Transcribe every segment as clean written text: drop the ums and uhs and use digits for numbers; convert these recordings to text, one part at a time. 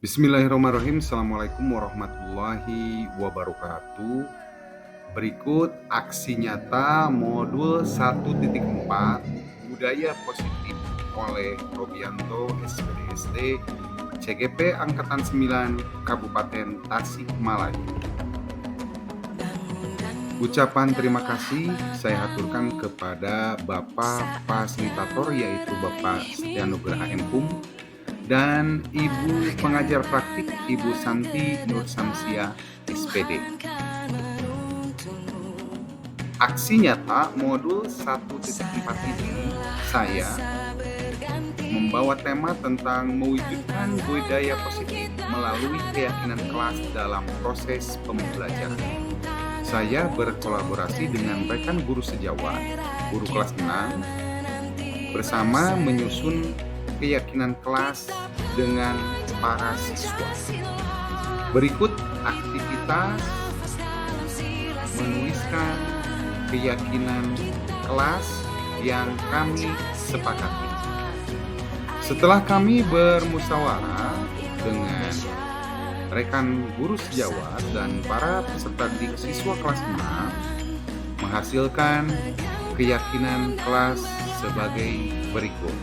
Bismillahirrahmanirrahim. Assalamualaikum warahmatullahi wabarakatuh. Berikut aksi nyata modul 1.4 Budaya Positif oleh Robianto SPDSD CGP Angkatan 9 Kabupaten Tasikmalaya. Ucapan terima kasih saya aturkan kepada Bapak Fasilitator yaitu Bapak Setianugraha M.Hum dan Ibu Pengajar Praktik Ibu Santi Nur Samsia SPD. Aksi nyata modul 1.4 ini saya membawa tema tentang mewujudkan budaya positif melalui keyakinan kelas dalam proses pembelajaran. Saya berkolaborasi dengan rekan guru sejawat, guru kelas 6, bersama menyusun keyakinan kelas dengan para siswa. Berikut aktivitas menuliskan keyakinan kelas yang kami sepakati. Setelah kami bermusyawarah dengan rekan guru sejawat dan para peserta didik siswa kelas 6 menghasilkan keyakinan kelas sebagai berikut.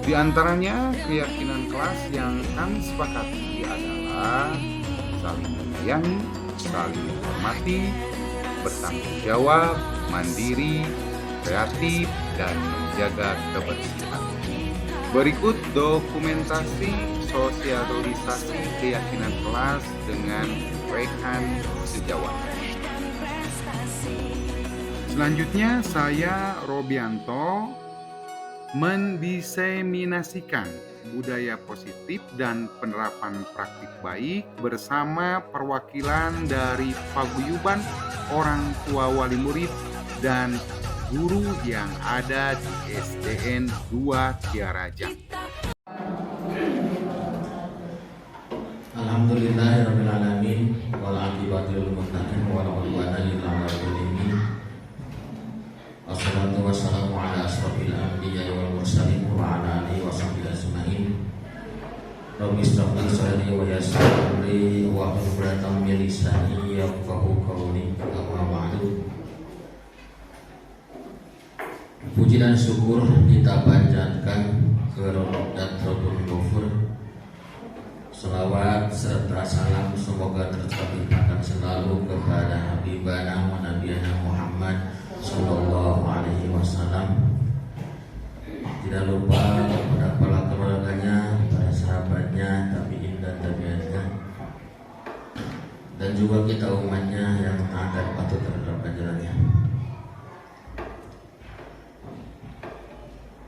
Di antaranya keyakinan kelas yang kami sepakati adalah saling menyayangi, saling menghormati, bertanggung jawab, mandiri, kreatif, dan menjaga kebersihan. Berikut dokumentasi sosialisasi keyakinan kelas dengan rekan sejawat. Selanjutnya saya Robianto mendiseminasikan budaya positif dan penerapan praktik baik bersama perwakilan dari paguyuban orang tua wali murid dan guru yang ada di SDN 2 Tiarajang. Alhamdulillahirabbil alamin wal aqibatu lil muttaqin wa la udwana illa 'alal zalimin. Wassalatu wassalamu ala asrofil anbiya'i wal mursalin wa ala alihi wa sahbihi ajma'in. Rabbi ishrah li sadri wa yassir amri wa hlul 'uqdatam min lisani yafqahu qawli. Amma ba'du. Puji dan syukur kita panjatkan ke Rabb Rabbul Ghafur. Selawat serta salam semoga tercurahkan selalu kepada Habibana wa Nabiyana Muhammad Sallallahu Alaihi Wasallam. Tidak lupa kepada para keluarganya, para sahabatnya, tabi'in dan tabi'atnya, dan juga kita umatnya yang taat dan patuh terhadap ajarannya.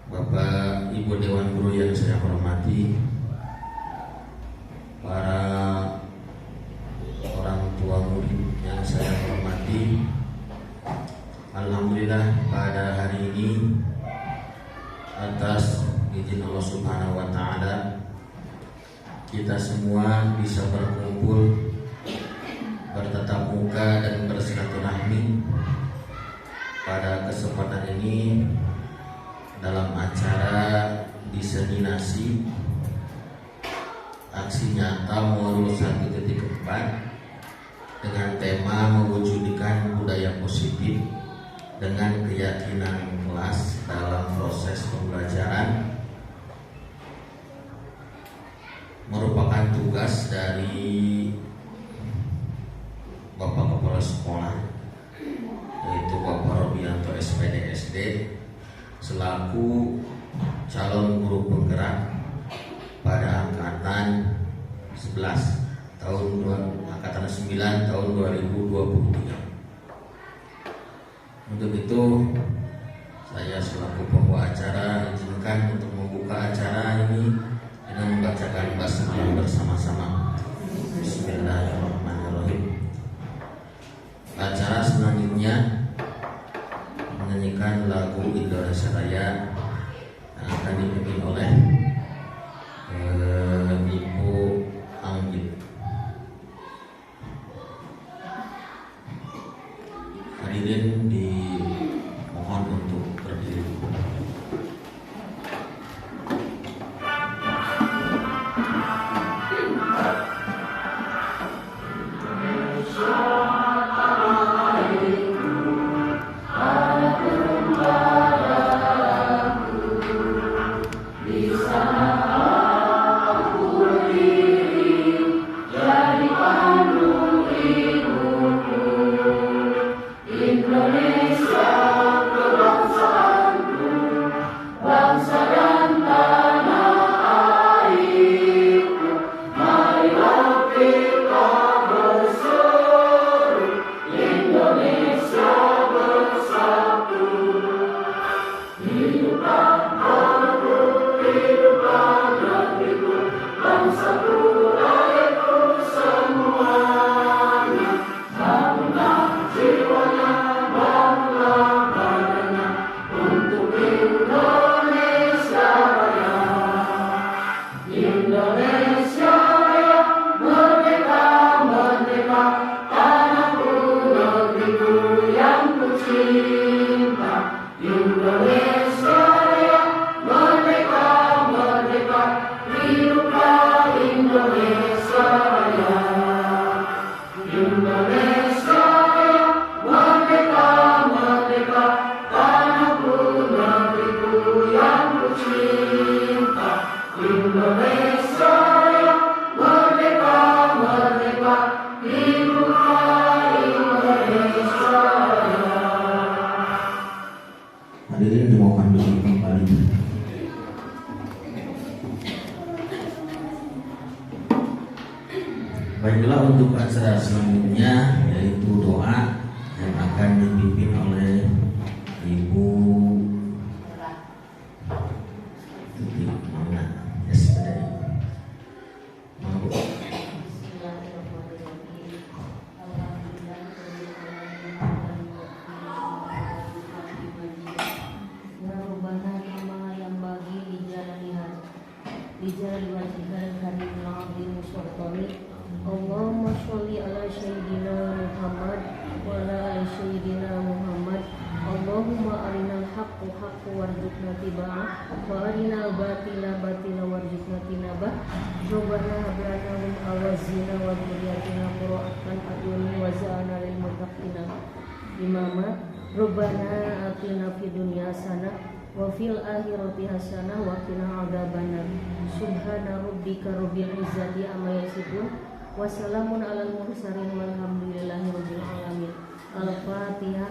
Bapak Ibu Dewan Guru yang saya hormati, para orang tua murid yang saya hormati, alhamdulillah pada hari ini atas izin Allah Subhanahu wa taala kita semua bisa berkumpul, bertatap muka dan bersilaturahmi pada kesempatan ini dalam acara diseminasi aksi nyata modul 1.4 dengan tema mewujudkan budaya positif dengan keyakinan kelas dalam proses pembelajaran, merupakan tugas dari Bapak Kepala Sekolah yaitu Bapak Robianto SPD SD selaku calon guru penggerak pada angkatan 11 angkatan 9 tahun 2023. Untuk itu saya selaku pembawa acara izinkan untuk membuka acara ini dengan membacakan basmalah bersama-sama. Bismillahirrahmanirrahim. Acara selanjutnya menyanyikan lagu Indonesia Raya yang akan dipimpin oleh Ibu Anggit. Hadirin dimohon untuk berdiri. Hadirin dimohon duduk kembali. Baiklah, untuk acara selanjutnya yaitu doa yang akan dipimpin oleh Ibu Tuti Mana SPDI. Allahumma sholli ala sayyidina Muhammad wa ala ali sayyidina Muhammad. Allahumma arinal haqqu haqqu warzuqna tiba'ah wa arinal batila batila warzuqna tinabah. Rabbana hab lana min azwajina wa dhurriyyatina qurrata a'yunin waj'alna lil muttaqina imama. Rabbana atina fid dunya hasanah wa fil akhirati hasanah wa qina adzabannar. Subhana rabbika rabbil izzati amma yasifun wa salamun alal mursalin walhamdulillahi rabbil alamin. Al-Fatihah.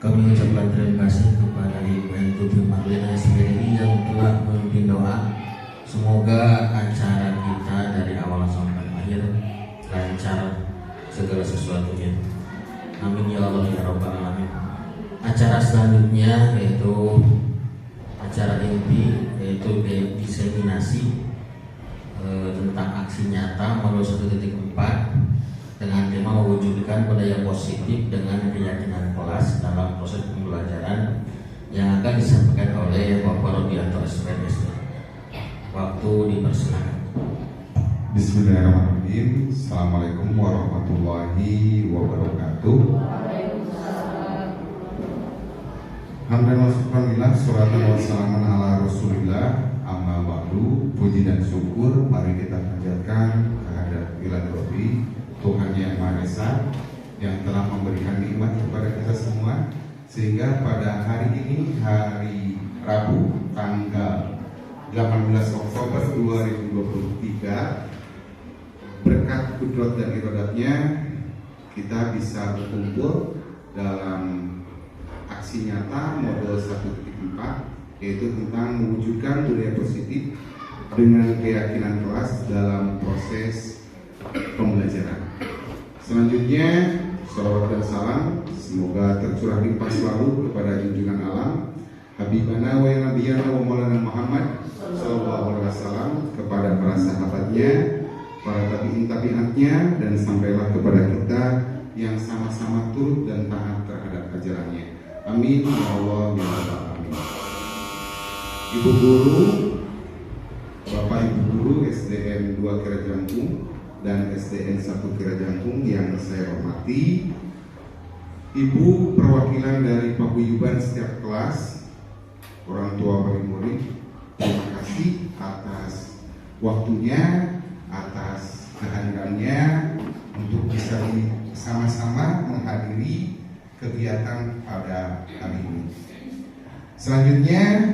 Kami mengucapkan terima kasih kepada Ibu Tuti Marlina SPDI yang telah memimpin doa. Semoga acara kita dari awal sampai akhir lancar segala sesuatunya. Amin ya Allah ya Rabbal alamin. Acara selanjutnya yaitu acara inti, yaitu diseminasi tentang aksi nyata modul 1.4 dengan tema mewujudkan budaya positif dengan keyakinan kelas dalam proses pembelajaran yang akan disampaikan oleh Bapak Rodianto SPDI. Waktu dipersilakan. Bismillahirrahmanirrahim. Assalamualaikum warahmatullahi wabarakatuh. Hamdan wa syukranillah, suratan wa salaman ala rasulillah, amma ba'du. Puji dan syukur mari kita panjatkan kehadirat ilahi Rabbi, Tuhan yang Maha Esa, yang telah memberikan nikmat kepada kita semua, sehingga pada hari ini, hari Rabu tanggal 18 Oktober 2023, berkat kudrat dan iradatnya kita bisa berkumpul dalam aksi nyata model 1.4, yaitu tentang mewujudkan budaya positif dengan keyakinan kelas dalam proses pembelajaran. Selanjutnya, salawat dan salam semoga tercurah limpah selalu kepada junjungan alam Habibana wa Nabiyana wa Maulana Muhammad sallallahu alaihi wasallam, kepada para sahabatnya, para tabi'in-tabi'atnya, dan sampailah kepada kita yang sama-sama turut dan taat terhadap ajarannya. Amin ya Allah ya Rabbal alamin. Ibu guru, Bapak Ibu guru SDN 2 Kirajangkung dan SDN 1 Kirajangkung yang saya hormati, Ibu perwakilan dari paguyuban setiap kelas, orang tua wali murid, terima kasih atas waktunya, atas kehadirannya untuk bisa sama-sama menghadiri kegiatan pada hari ini. Selanjutnya,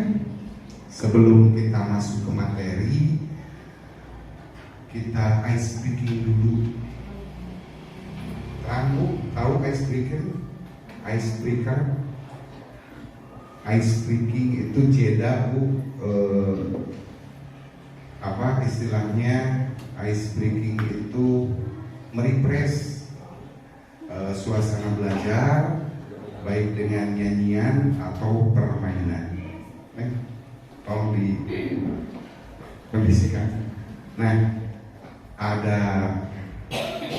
sebelum kita masuk ke materi, kita ice breaking dulu. Kamu tahu ice breaking? Ice breaker? Ice breaking itu jeda, Bu. Apa istilahnya? Ice breaking itu merefresh suasana belajar, baik dengan nyanyian atau permainan. Tolong dikondisikan. Nah, ada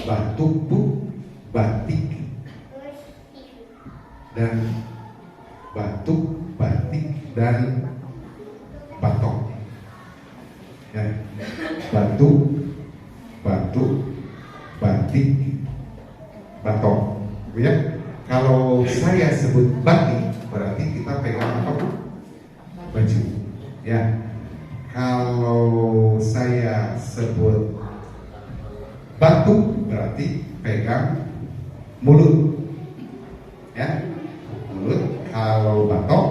batuk, Bu, batik, dan batuk, batik, dan batok. Ya, batuk, batik, batok. Ya, kalau saya sebut batik, berarti kita pegang apa, Bu? Baju. Ya, kalau saya sebut batuk, berarti pegang mulut. Ya, mulut. Kalau batok,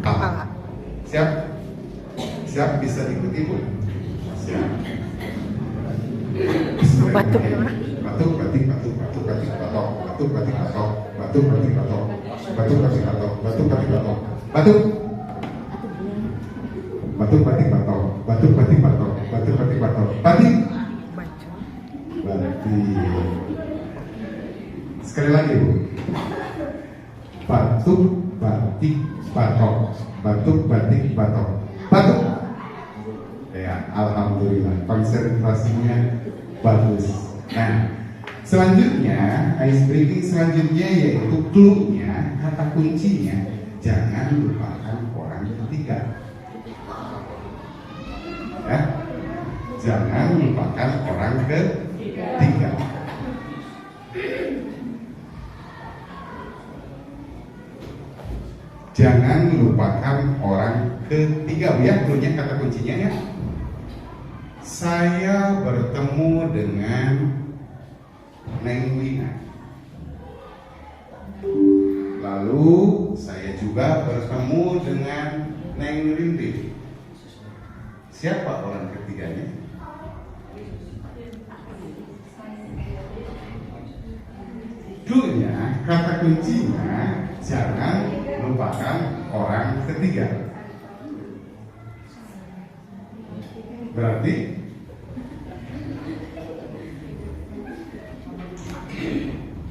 kepala. Siap? Siap, bisa diikuti, Bu? Siap. Batuk, batuk, batik, batuk, batuk, batik, batok, batuk, batik, batok, batuk, batik, batok, batuk, batik, batok, batuk, batik, batok, batuk, batuk, batik, batok, batuk, batik, batok, batuk, batik, batok, batik, batik. Sekali lagi, Bu. Batuk, batik, batok, batuk, batik, batok, batuk. Ya, alhamdulillah, konsentrasinya bagus. Nah, selanjutnya ice breaking selanjutnya yaitu clue-nya, kata kuncinya, jangan lupakan orang ketiga. Ya, jangan lupakan orang ketiga. Jangan lupakan orang ketiga, ya, clue-nya, kata kuncinya ya. Saya bertemu dengan Neng Wina. Lalu saya juga bertemu dengan Neng Rindi. Siapa orang ketiganya? Clue-nya, kata kuncinya, jangan lupakan orang ketiga. Berarti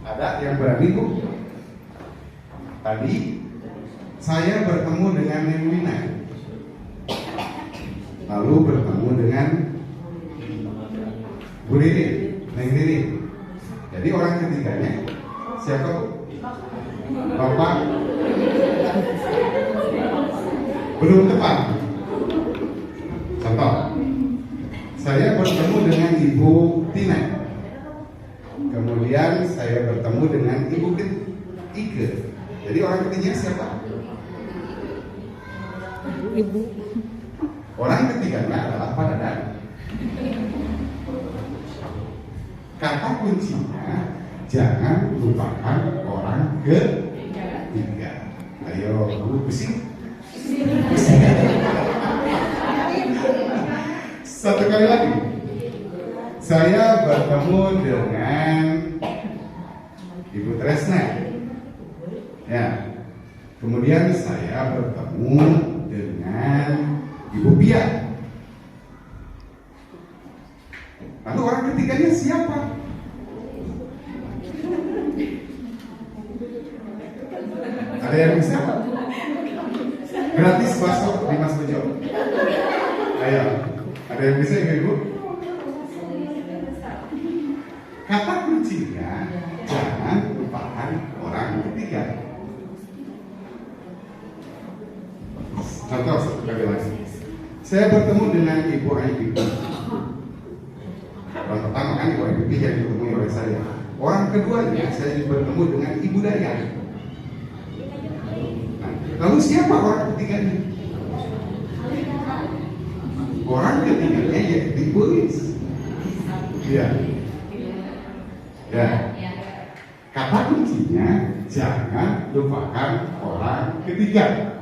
ada yang berani, Bu? Tadi saya bertemu dengan Neng Wina, lalu bertemu dengan Bu Ririn, Neng Ririn. Jadi orang ketiganya siapa, Bu? Bapak? Belum tepat. Contoh, saya bertemu dengan Ibu Tina. Kemudian saya bertemu dengan Ibu Ike. Jadi orang ketiganya siapa? Ibu. Orang ketiganya adalah Pak Dadan. Kata kuncinya, jangan lupakan orang ketiga. Ayo, Bu, pusing. Satu kali lagi. Saya bertemu dengan Ibu Tresna. Ya. Kemudian saya bertemu dengan Ibu Pia. Lalu orang ketiganya siapa? Ada yang bisa? Gratis masuk di Mas Bejo. Ayo, ada yang bisa ya, Ibu? Kata kuncinya, jangan lupakan orang ketiga. Contoh satu kali lagi. Saya bertemu dengan Ibu Aibi. Yang pertama kan Ibu Aibi yang ditemui oleh saya. Orang keduanya saya bertemu dengan Ibu Daya. Nah, lalu siapa orang ketiganya? Orang ketiganya yaitu Ibu Lis. Ya. Ya. Kata kuncinya jangan lupakan orang ketiga.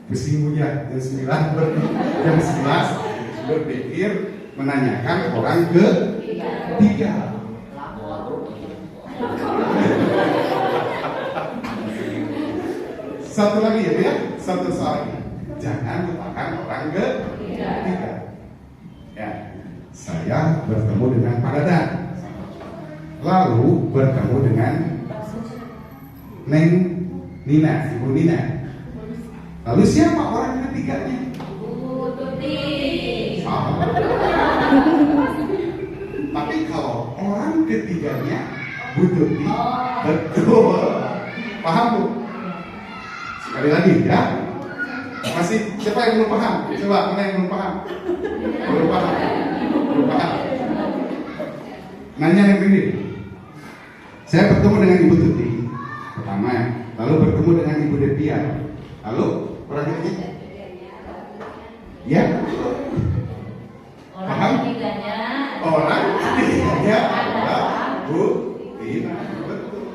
Mestinya jam 11 berpikir menanyakan orang ketiga. Satu lagi ya, satu soal lagi. Jangan lupakan orang ketiga. Ya, saya bertemu dengan Pak Dadan, lalu bertemu dengan Neng Nina, Ibu Nina. Lalu siapa orang ketiganya? Bu Tuti. Tapi kalau orang ketiganya Bu Tuti, betul. Paham Bu? Sekali lagi ya. Masih siapa yang belum paham? Coba mana yang belum paham? Belum paham? Belum paham? Nanya yang begini. Saya bertemu dengan Ibu Tuti pertama, lalu bertemu dengan Ibu Devia, lalu orang ketiganya? Ya. Orang ketiganya. Orang ketiganya adalah Bu Tina. Betul.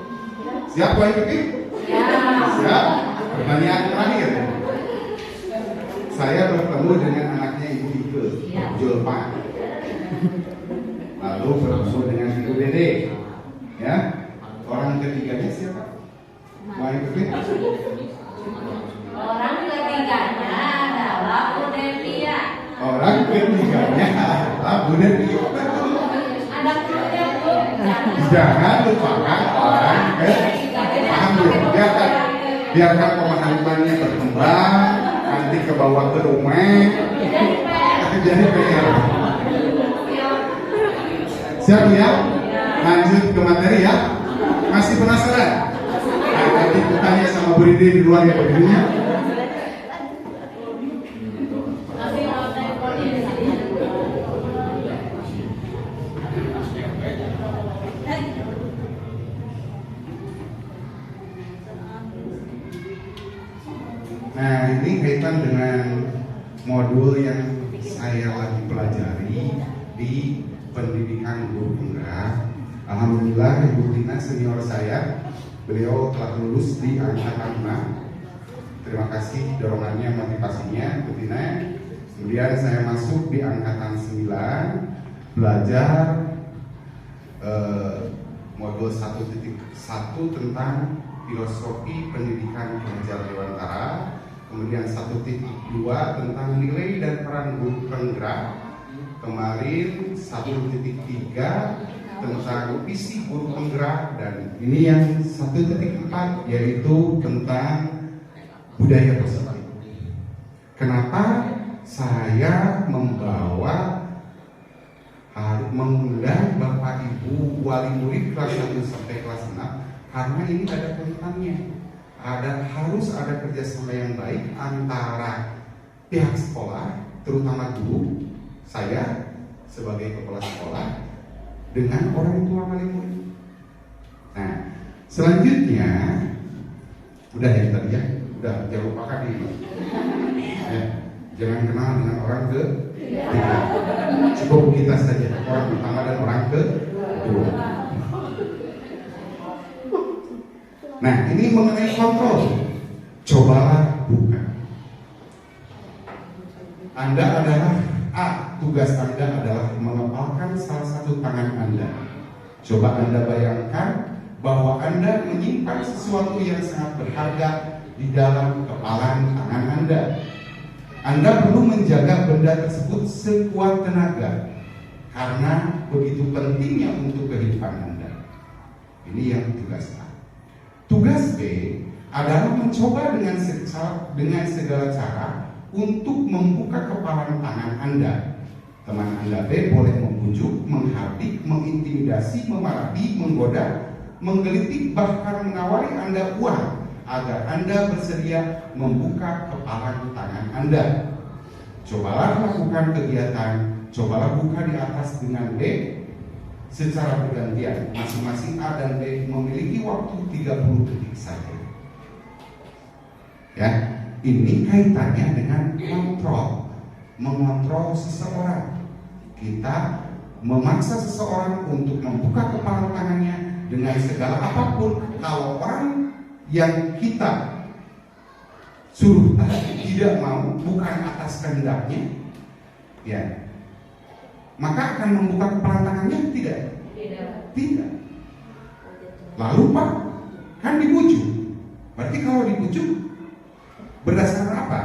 Siap poin ketiga? Siap. Pertanyaan terakhir. Saya bertemu dengan anaknya Ibu Ike, Julpa. Lalu bertemu dengan Ibu Dede. Ya. Orang ketiganya siapa? Poin ketiga. Orang ketiganya adalah Bu Devia. Orang ketiganya adalah Bu Devia. Ada punya Bu. Jangan lupakan orang ketiga. Paham Bu? Biarkan pemahamannya berkembang. Nanti ke bawah ke rumah. Jadi PR. Siap ya? Lanjut ke materi ya. Masih penasaran? Nah, nanti tanya sama Bu Ridi di luar ya begini. Nah, ini kaitan dengan modul yang saya lagi pelajari di pendidikan guru penggerak. Alhamdulillah Ibu Tina senior saya, beliau telah lulus di angkatan 6. Terima kasih dorongannya, motivasinya Ibu Tina. Kemudian saya masuk di angkatan 9, belajar modul 1.1 tentang filosofi pendidikan pengajar dewantara. Kemudian 1.2 tentang nilai dan peran guru penggerak. Kemarin 1.3 tentang visi guru penggerak, dan ini yang 1.4 yaitu tentang budaya positif. Kenapa saya mengundang Bapak Ibu wali murid kelas 1 sampai kelas 6? Karena ini ada kaitannya. Harus ada kerjasama yang baik antara pihak sekolah, terutama guru, saya sebagai kepala sekolah, dengan orang tua wali murid. Nah, selanjutnya udah ya tadi ya, udah jangan lupakan ini. Ya, jangan kenal dengan orang ketiga. Cukup kita saja, orang pertama dan orang kedua. Nah, ini mengenai kontrol. Cobalah buka. Anda adalah tugas Anda adalah mengepalkan salah satu tangan Anda. Coba Anda bayangkan bahwa Anda menyimpan sesuatu yang sangat berharga di dalam kepalan tangan Anda. Anda perlu menjaga benda tersebut sekuat tenaga karena begitu pentingnya untuk kehidupan Anda. Ini yang tugas A. Tugas B adalah mencoba dengan segala cara untuk membuka kepalan tangan Anda. Teman Anda B boleh membujuk, menghardik, mengintimidasi, memarahi, menggoda, menggelitik, bahkan menawari Anda uang agar Anda bersedia membuka kepalan tangan Anda. Cobalah lakukan kegiatan, cobalah buka di atas dengan D. secara bergantian. Masing-masing A dan B memiliki waktu 30 detik saja. Ya, ini kaitannya dengan mengontrol seseorang. Kita memaksa seseorang untuk membuka kepala tangannya dengan segala apapun. Kalau orang yang kita suruh tadi tidak mau, bukan atas kehendaknya, ya, maka akan membuka kepala tangannya tidak. Lalu Pak, kan dibujuk. Berarti kalau dibujuk berdasarkan apa?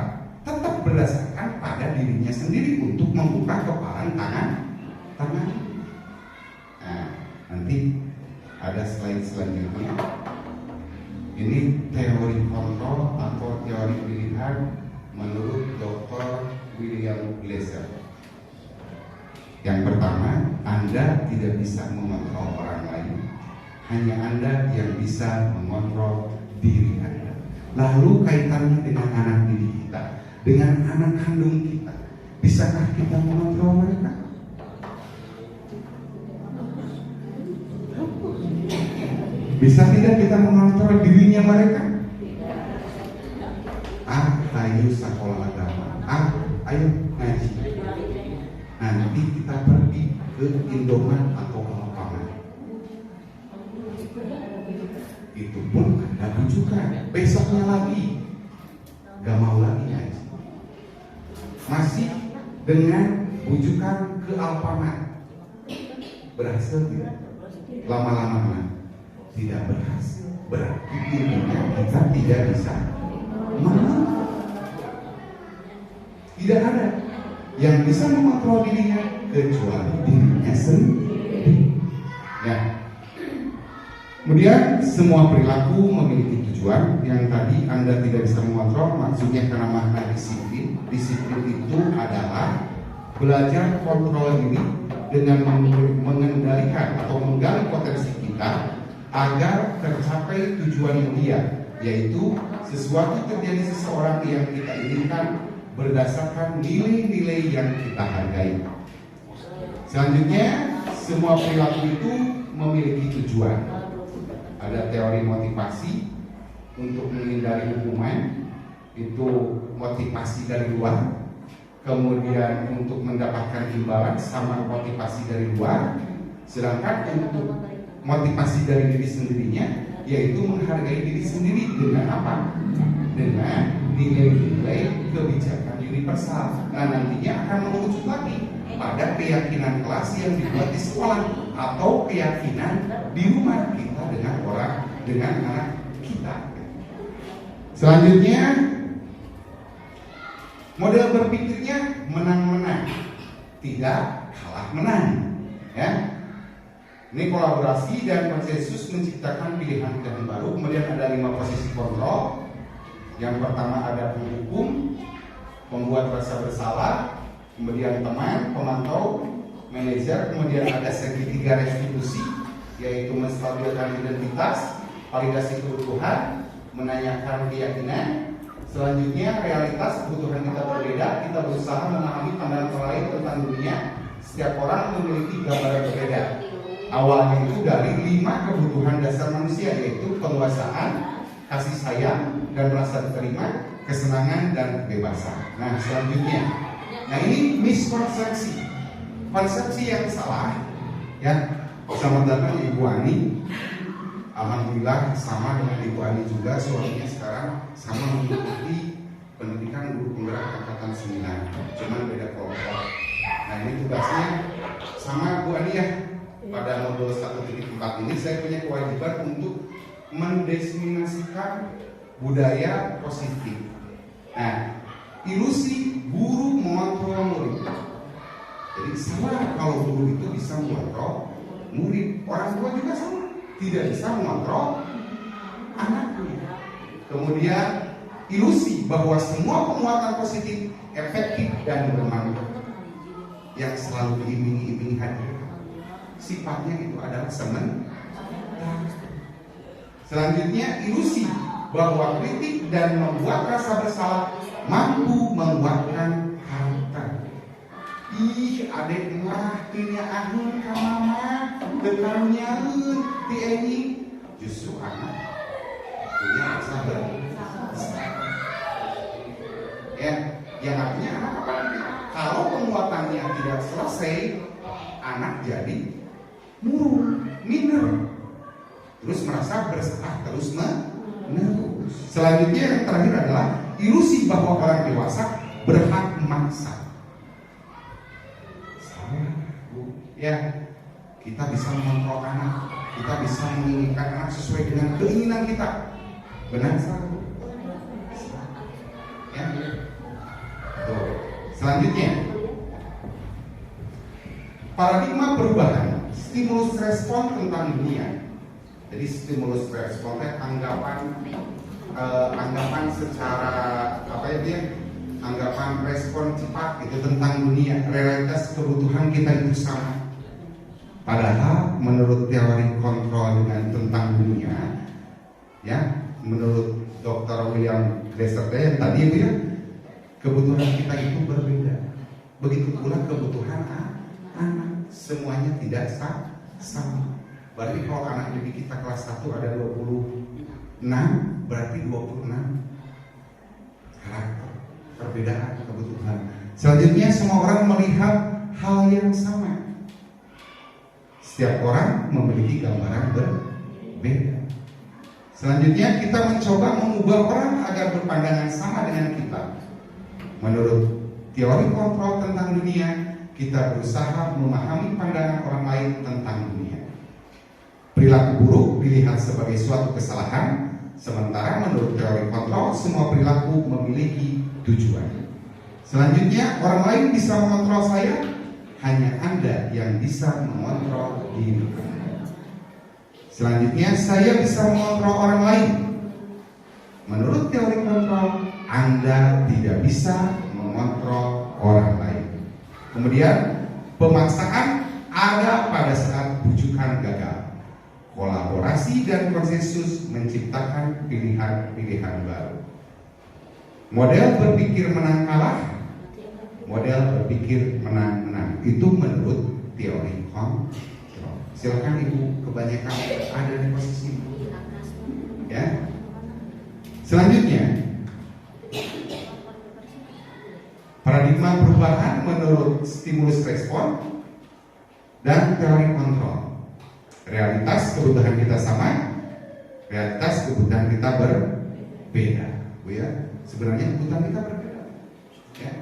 Tetap berdasarkan pada dirinya sendiri untuk membuka kepala tangan. Nah, nanti ada slide selanjutnya. Ini teori kontrol atau teori pilihan menurut Dr. William Glasser. Yang pertama, Anda tidak bisa mengontrol orang lain, hanya Anda yang bisa mengontrol diri Anda. Lalu kaitannya dengan anak didik kita, dengan anak kandung kita, bisakah kita mengontrol mereka? Bisa tidak kita mengontrol dirinya mereka? Ayo sekolah agama, ayo ngaji. Nanti kita pergi ke Indomaret atau Alfamart. Itu pun Anda bujukan. Besoknya lagi gak mau lagi ngaji. Masih dengan bujukan ke Alfamart. Berhasil tidak? Lama-lama tidak berhasil. Berarti intinya kita tidak bisa mengontrol. Tidak ada yang bisa mengontrol dirinya kecuali dirinya sendiri. Ya. Kemudian semua perilaku memiliki tujuan. Yang tadi Anda tidak bisa mengontrol, maksudnya karena makna disiplin. Disiplin itu adalah belajar kontrol diri dengan mengendalikan atau menggali potensi kita agar tercapai tujuan mulia, yaitu sesuatu terjadi seseorang yang kita inginkan berdasarkan nilai-nilai yang kita hargai. Selanjutnya, semua perilaku itu memiliki tujuan. Ada teori motivasi untuk menghindari hukuman, itu motivasi dari luar. Kemudian untuk mendapatkan imbalan sama motivasi dari luar. Sedangkan untuk motivasi dari diri sendirinya, yaitu menghargai diri sendiri dengan apa? Dengan nilai-nilai kebijakan universal. Nah, nantinya akan mengerucut lagi pada keyakinan kelas yang dibuat di sekolah atau keyakinan di rumah kita dengan anak kita. Selanjutnya, model berpikirnya menang-menang, tidak kalah menang. Ya, ini kolaborasi dan konsensus menciptakan pilihan-pilihan baru. Kemudian ada 5 posisi kontrol. Yang pertama ada penghukum, pembuat rasa bersalah, kemudian teman, pemantau, manajer, kemudian ada segitiga restitusi, yaitu menstabilkan identitas, validasi kebutuhan, menanyakan keyakinan. Selanjutnya realitas, kebutuhan kita berbeda, kita berusaha memahami pandangan orang lain tentang dunia. Setiap orang memiliki gambaran berbeda. Awalnya itu dari 5 kebutuhan dasar manusia, yaitu penguasaan, kasih sayang dan merasa diterima, kesenangan dan kebebasan. Nah, selanjutnya, nah ini miskonsepsi, konsepsi yang salah. Ya, selamat datang Ibu Ani. Alhamdulillah sama dengan Ibu Ani juga, suaminya sekarang sama mengikuti pendidikan guru penggerak angkatan 9, cuman beda kelompok. Nah, ini tugasnya sama Bu Ani ya. Pada modul 1.4 ini saya punya kewajiban untuk mendefinisikan budaya positif. Nah, ilusi guru mengontrol murid. Jadi salah kalau guru itu bisa mengontrol murid. Orang tua juga sama, tidak bisa mengontrol anaknya. Kemudian ilusi bahwa semua penguatan positif efektif dan bermanfaat yang selalu diiming-imingi hadir. Sifatnya itu adalah sementara. Selanjutnya ilusi bahwa kritik dan membuat rasa bersalah mampu menguatkan karakter. Ih, adek mah punya ahun ka mama, dekarunyaeun ti Eni, justru anak punya rasa ya, yang artinya anak apa nanti? Kalau penguatannya tidak selesai, anak jadi murung, minder, terus merasa bersalah terus menerus. Selanjutnya yang terakhir adalah ilusi bahwa orang dewasa berhak memaksa. Salah, Bu. Ya, kita bisa mengontrol anak, kita bisa menginginkan anak sesuai dengan keinginan kita. Benar salah, Bu? Ya. Tuh. Selanjutnya, paradigma perubahan, stimulus respon tentang dunia. Jadi stimulus respon anggapan secara apa ya dia? Anggapan respon cepat itu tentang dunia, realitas kebutuhan kita itu sama. Padahal menurut teori kontrol dengan tentang dunia, ya, menurut Dr. William Glasser yang tadi itu ya, kebutuhan kita itu berbeda. Begitu pula kebutuhan anak, semuanya tidak sama. Berarti kalau anak didik kita kelas 1 ada 26, berarti 26 karakter, perbedaan kebutuhan. Selanjutnya semua orang melihat hal yang sama. Setiap orang memiliki gambaran berbeda. Selanjutnya kita mencoba mengubah orang agar berpandangan sama dengan kita. Menurut teori kontrol tentang dunia, kita berusaha memahami pandangan orang lain tentang dunia. Perilaku buruk dilihat sebagai suatu kesalahan, sementara menurut teori kontrol semua perilaku memiliki tujuan. Selanjutnya, orang lain bisa mengontrol saya, hanya Anda yang bisa mengontrol diri Anda. Selanjutnya, saya bisa mengontrol orang lain. Menurut teori kontrol, Anda tidak bisa mengontrol orang lain. Kemudian, pemaksaan ada pada saat bujukan gagal. Kolaborasi dan konsensus menciptakan pilihan-pilihan baru. Model berpikir menang kalah, model berpikir menang-menang. Itu menurut teori kontrol. Silakan Ibu, kebanyakan ada di posisi Ibu. Ya. Selanjutnya, paradigma perubahan menurut stimulus respon dan teori kontrol. Realitas kebutuhan kita sama, realitas kebutuhan kita berbeda, Bu ya. Sebenarnya kebutuhan kita berbeda. Ya.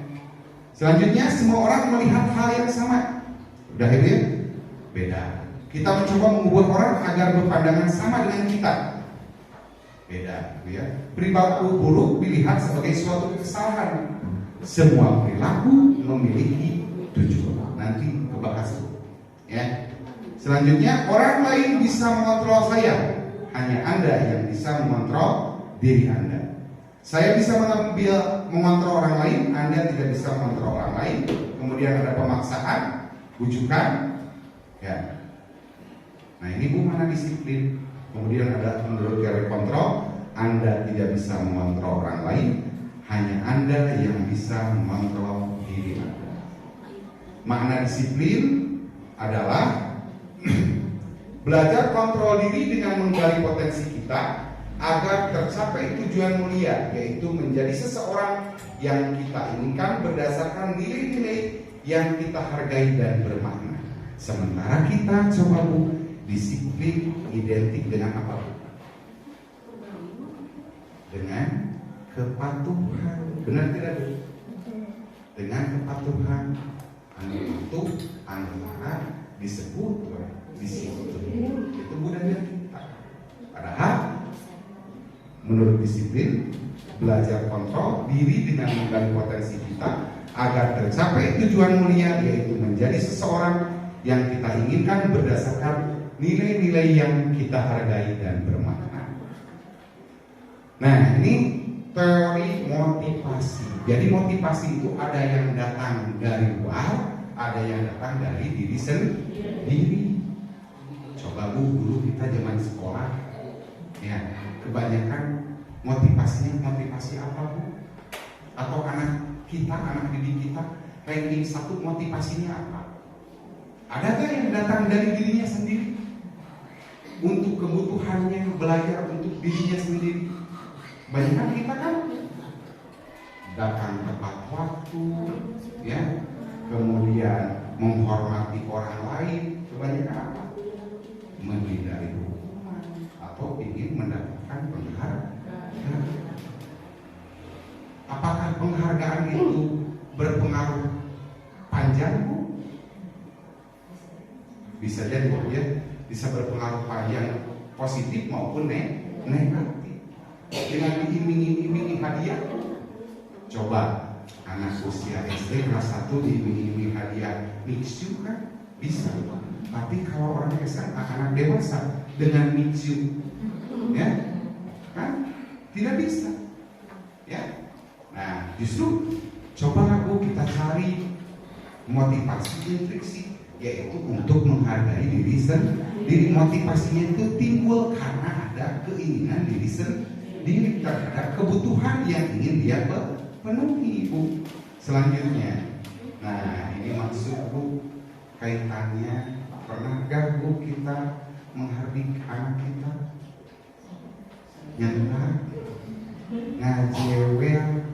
Selanjutnya semua orang melihat hal yang sama. Udah ya? Beda. Kita mencoba membuat orang agar berpandangan sama dengan kita. Beda, Bu ya. Perilaku buruk dilihat sebagai suatu kesalahan. Semua perilaku memiliki tujuan. Nanti kebahas, Bu. Ya. Selanjutnya, orang lain bisa mengontrol saya, hanya Anda yang bisa mengontrol diri Anda. Saya bisa mengontrol orang lain, Anda tidak bisa mengontrol orang lain. Kemudian ada pemaksaan, bujukan, ya. Nah ini Bu mana disiplin. Kemudian ada menurut teori kontrol, Anda tidak bisa mengontrol orang lain, hanya Anda yang bisa mengontrol diri Anda. Makna disiplin adalah belajar kontrol diri dengan menggali potensi kita agar tercapai tujuan mulia, yaitu menjadi seseorang yang kita inginkan berdasarkan nilai-nilai yang kita hargai dan bermakna. Sementara kita coba Bu, disiplin identik dengan apa? Dengan kepatuhan. Benar tidak Bu? Dengan kepatuhan. Itu antara disebut disiplin, itu budaya kita. Padahal menurut disiplin, belajar kontrol diri dengan menggali potensi kita agar tercapai tujuan mulia, yaitu menjadi seseorang yang kita inginkan berdasarkan nilai-nilai yang kita hargai dan bermakna. Nah, ini teori motivasi. Jadi motivasi itu ada yang datang dari luar, ada yang datang dari diri sendiri. Coba Bu, dulu kita zaman sekolah, ya kebanyakan motivasinya motivasi apa Bu? Atau anak kita, anak didik kita, ranking 1 motivasinya apa? Adakah yang datang dari dirinya sendiri? untuk kebutuhannya, belajar untuk dirinya sendiri. Banyak kita kan datang tepat waktu, ya, kemudian menghormati orang lain. Kebanyakan apa? Menghindari hukuman atau ingin mendapatkan penghargaan. Apakah penghargaan itu berpengaruh panjang, Bu? Bisa jadi, ya, bisa berpengaruh panjang positif maupun negatif. Dengan diiming-imingi hadiah, coba anak usia SD kelas 1 diiming-imingi hadiah mixu kan bisa. Tapi kalau orang SMA, anak dewasa dengan mixu, ya, kan tidak bisa, ya. Nah, justru coba Bu kita cari motivasi intrinsik, yaitu untuk menghargai diri sendiri. Motivasinya itu timbul karena ada keinginan diri sendiri terhadap kebutuhan yang ingin dia penuhi, Bu. Selanjutnya, nah ini maksud Bu kaitannya, pernahkah Bu kita menghargai anak kita? Nyentak, ngajewel,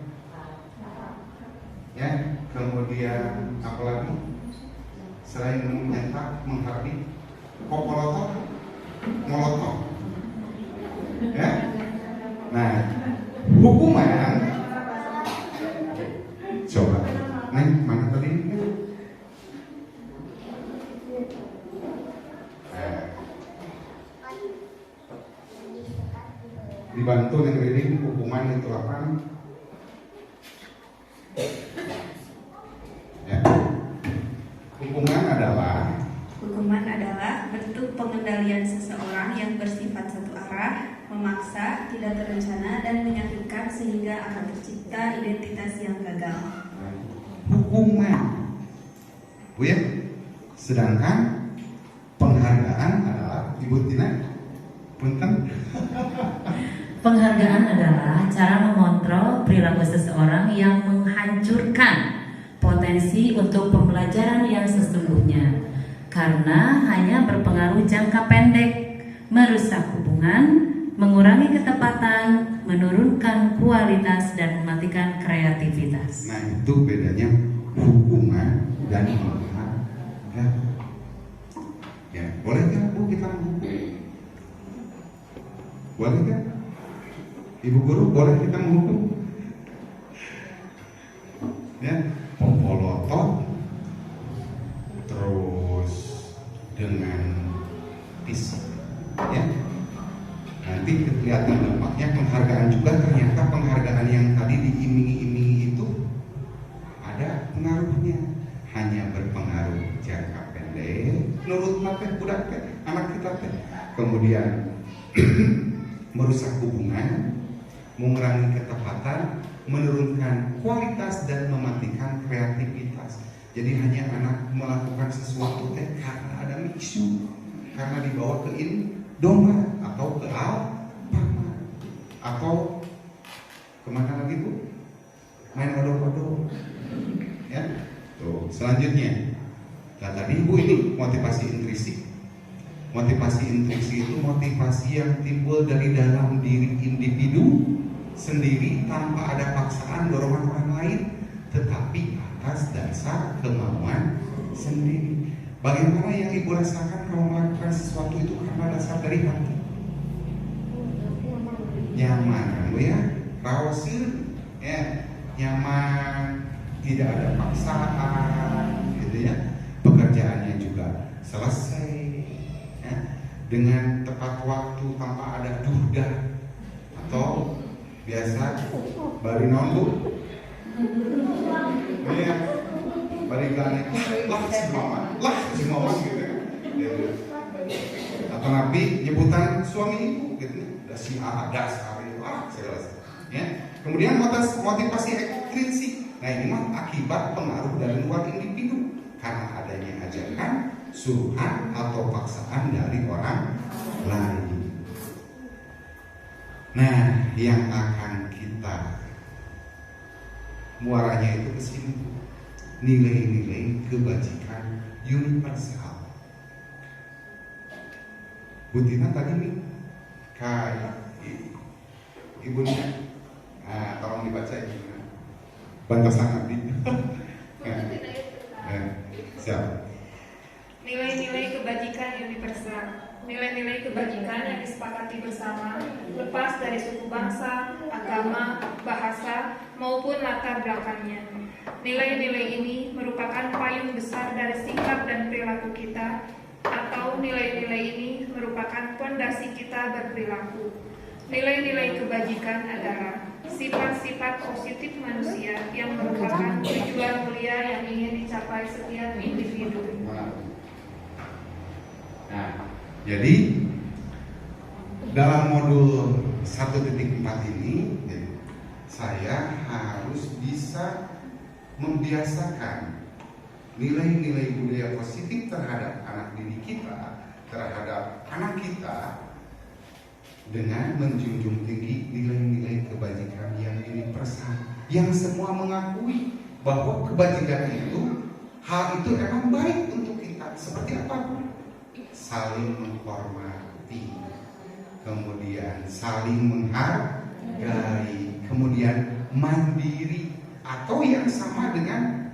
ya, kemudian apalagi selain menyentak, menghardik, popolotok, molotok, ya. Nah, hukuman, coba, Neng, mana tadi? Dibantu Neng reading hukuman itu apa? Ya. Hukuman adalah bentuk pengendalian seseorang yang bersifat satu arah, memaksa, tidak terencana, dan menyakitkan sehingga akan tercipta identitas yang gagal. Hukuman, Bu, ya. Sedangkan penghargaan adalah, Ibu Tina, punten. Penghargaan adalah cara mengontrol perilaku seseorang yang menghancurkan potensi untuk pembelajaran yang sesungguhnya, karena hanya berpengaruh jangka pendek, merusak hubungan, mengurangi ketepatan, menurunkan kualitas, dan mematikan kreativitas. Nah, itu bedanya hukuman dan penghargaan. Ya, boleh nggak Bu kita menghukum? Boleh nggak? Ibu guru, boleh kita menghukum? Ya, pempolotot, terus dengan fisik, ya. Nanti kelihatan dampaknya. Penghargaan juga, ternyata penghargaan yang tadi diiming-imingi itu ada pengaruhnya, hanya berpengaruh jangka pendek, menurut budak anak kita, kemudian merusak hubungan, mengurangi ketepatan, menurunkan kualitas, dan mematikan kreativitas. Jadi hanya anak melakukan sesuatu karena ada mixu, karena dibawa ke domba atau ke Alfamart atau kemana lagi Bu? Main odong-odong, ya. Tuh, selanjutnya, nah tadi Bu ini motivasi intrinsik. Motivasi intrinsik itu motivasi yang timbul dari dalam diri individu sendiri tanpa ada paksaan dorongan orang lain, tetapi atas dasar kemauan sendiri. Bagaimana yang Ibu rasakan kalau melakukan sesuatu itu karena dasar dari hati? Nyaman kan Bu ya? Rawasin, ya, nyaman, tidak ada paksaan, gitu ya. Pekerjaannya juga selesai, ya, dengan tepat waktu tanpa ada duda atau biasa bari nondu, ya, bari ganek lah si mama gitu ya. Atau nabi nyebutan suami ibu gitu, dasi dasar segala ya. Kemudian motivasi ekstrinsik, nah ini mah akibat pengaruh dari luar individu karena adanya ajakan, suruhan atau paksaan dari orang lain. Nah, yang akan kita muaranya itu ke sini, nilai-nilai kebajikan universal. Bu Tina tadi nih kayak ibunya. Nah, tolong dibaca gimana? Bantasan nanti. Siap. Nilai-nilai kebajikan universal. Nilai-nilai kebajikan yang disepakati bersama, lepas dari suku bangsa, agama, bahasa, maupun latar belakangnya. Nilai-nilai ini merupakan payung besar dari sikap dan perilaku kita, atau nilai-nilai ini merupakan fondasi kita berperilaku. Nilai-nilai kebajikan adalah sifat-sifat positif manusia yang merupakan tujuan mulia yang ingin dicapai setiap individu. Nah, jadi dalam modul 1.4 ini saya harus bisa membiasakan nilai-nilai budaya positif terhadap anak didik kita, terhadap anak kita, dengan menjunjung tinggi nilai-nilai kebajikan yang universal, yang semua mengakui bahwa kebajikan itu, hal itu emang baik untuk kita. Seperti apa? Saling menghormati, kemudian saling menghargai, kemudian mandiri, atau yang sama dengan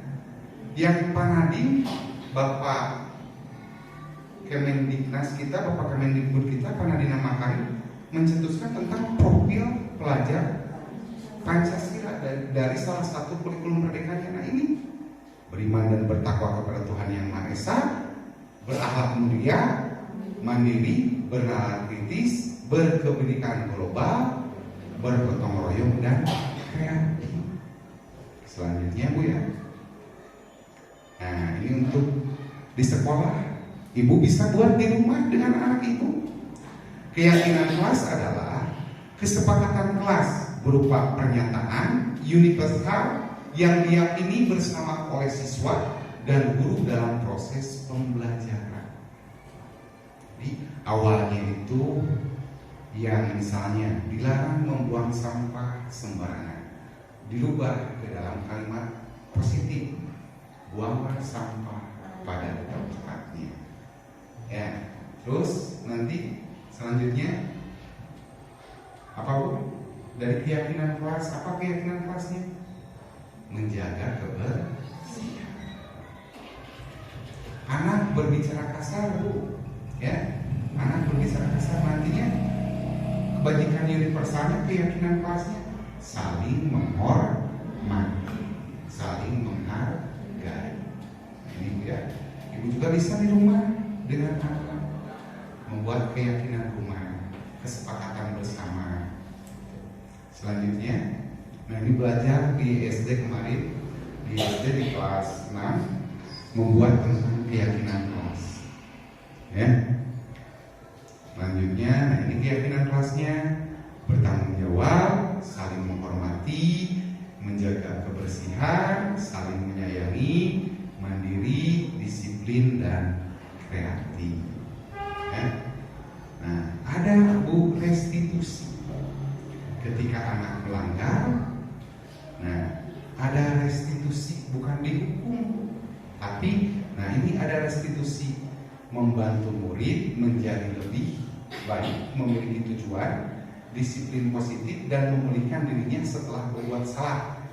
yang Pak Nadiem, Bapak Kemendiknas kita, Bapak Kemendikbud kita, Pak Nadiem Makarim, mencetuskan tentang profil pelajar Pancasila dari salah satu kurikulum merdekanya. Nah ini beriman dan bertakwa kepada Tuhan Yang Maha Esa, berakhlak mulia, mandiri, bernalar kritis, berkependidikan global, bergotong royong dan kreatif. Selanjutnya Bu ya. Nah ini untuk di sekolah, Ibu bisa buat di rumah dengan anak Ibu. Keyakinan kelas adalah kesepakatan kelas berupa pernyataan universal yang diyakini bersama oleh siswa dan guru dalam proses pembelajaran. Jadi awalnya itu yang misalnya dilarang membuang sampah sembarangan, dirubah ke dalam kalimat positif, buanglah sampah pada tempatnya. Ya, terus nanti selanjutnya apa Bu? Dari keyakinan kelas, apa keyakinan kelasnya? Menjaga kebersihan. Anak berbicara kasar Bu, ya, anak berbicara kasar nantinya kebajikan universalnya, keyakinan kelasnya saling menghormati, saling menghargai. Nah, ini Bu ya, Ibu juga bisa di rumah dengan anak membuat keyakinan rumah, kesepakatan bersama. Selanjutnya, nah ini belajar di SD kemarin, di SD di kelas 6 membuat tentang keyakinan kelas. Ya. Selanjutnya, nah ini keyakinan kelasnya bertanggung jawab, saling menghormati, menjaga kebersihan, saling menyayangi, mandiri, disiplin dan kreatif. Ya. Nah, ada Bu restitusi ketika anak melanggar. Nah, ada restitusi, bukan dihukum, tapi nah ini ada restitusi, membantu murid menjadi lebih baik, memiliki tujuan, disiplin positif, dan memulihkan dirinya setelah berbuat salah.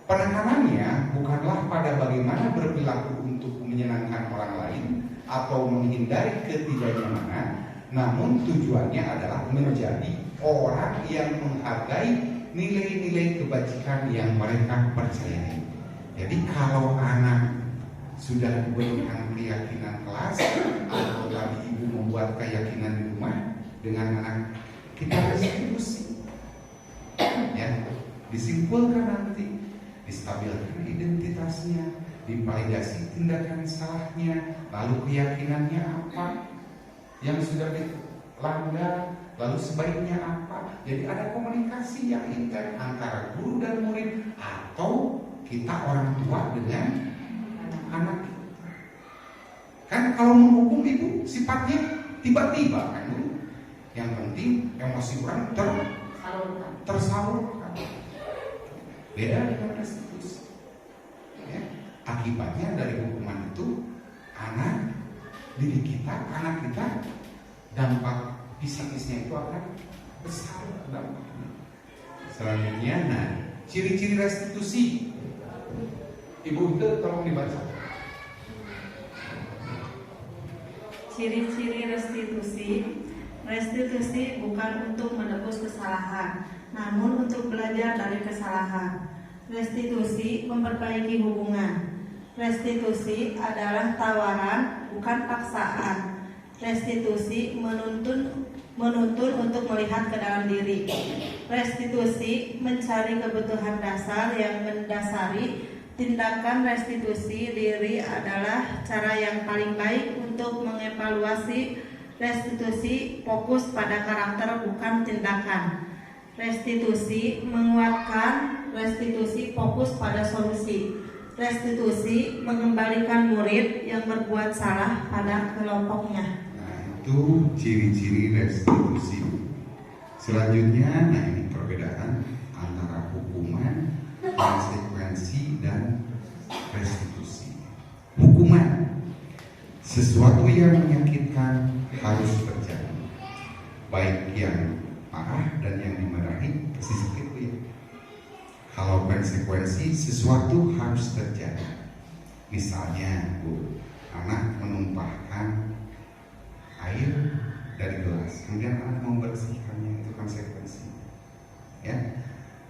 Penekanannya bukanlah pada bagaimana berperilaku untuk menyenangkan orang lain atau menghindari ketidaknyamanan, namun tujuannya adalah menjadi orang yang menghargai nilai-nilai kebajikan yang mereka percayai. Jadi kalau anak sudah diberikan keyakinan kelas, atau tadi Ibu membuat keyakinan di rumah dengan anak, kita restitusi, ya, disimpulkan nanti, distabilkan identitasnya, divalidasi tindakan salahnya, lalu keyakinannya apa yang sudah dilanggar, lalu sebaiknya apa. Jadi ada komunikasi yang intens antara guru dan murid, atau kita orang tua dengan anak kita. Kan kalau menghukum itu sifatnya tiba-tiba kan, yang penting emosi orang tersalurkan. Beda dengan restitusi. Ya. Akibatnya dari hukuman itu anak didik kita, anak kita dampak psikisnya itu akan besar dampaknya. Selanjutnya, nah, ciri-ciri restitusi. Ibu itu tolong dibaca. Ciri-ciri restitusi. Restitusi bukan untuk menebus kesalahan, namun untuk belajar dari kesalahan. Restitusi memperbaiki hubungan. Restitusi adalah tawaran, bukan paksaan. Restitusi menuntun untuk melihat ke dalam diri. Restitusi mencari kebutuhan dasar yang mendasari. Tindakan restitusi diri adalah cara yang paling baik untuk mengevaluasi. Restitusi fokus pada karakter, bukan tindakan. Restitusi menguatkan. Restitusi fokus pada solusi. Restitusi mengembalikan murid yang berbuat salah pada kelompoknya. Nah, itu ciri-ciri restitusi. Selanjutnya, nah ini perbedaan antara hukuman, konsekuensi, dan restitusi. Hukuman, sesuatu yang menyakitkan harus terjadi, baik yang marah dan yang dimarahi pasti sakit ya. Kalau konsekuensi, sesuatu harus terjadi. Misalnya, Bu, anak menumpahkan air dari gelas, kemudian anak membersihkannya, itu konsekuensi. Ya.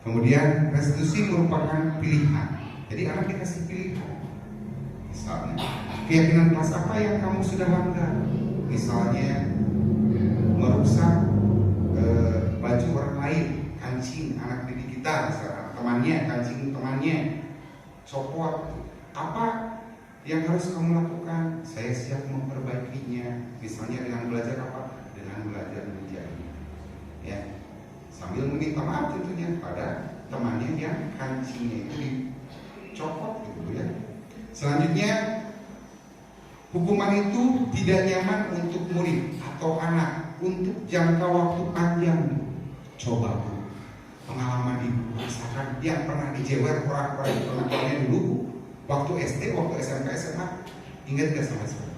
Kemudian restitusi merupakan pilihan. Jadi anak dikasih pilihan. Misalnya, keyakinan kelas apa yang kamu sudah langgar? Misalnya, merusak baju orang lain, kancing anak didik kita, temannya, kancing temannya, copot. Apa yang harus kamu lakukan? Saya siap memperbaikinya. Misalnya dengan belajar apa? Dengan belajar menjadi. Ya, sambil meminta maaf tentunya pada temannya yang kancingnya itu dicopot gitu ya. Selanjutnya, hukuman itu tidak nyaman untuk murid atau anak untuk jangka waktu panjang. Coba Bu, pengalaman ibu rasakan yang pernah dijewer orang-orang di pengetahuannya dulu waktu SD, waktu SMP, SMA, ingat gak sama saya?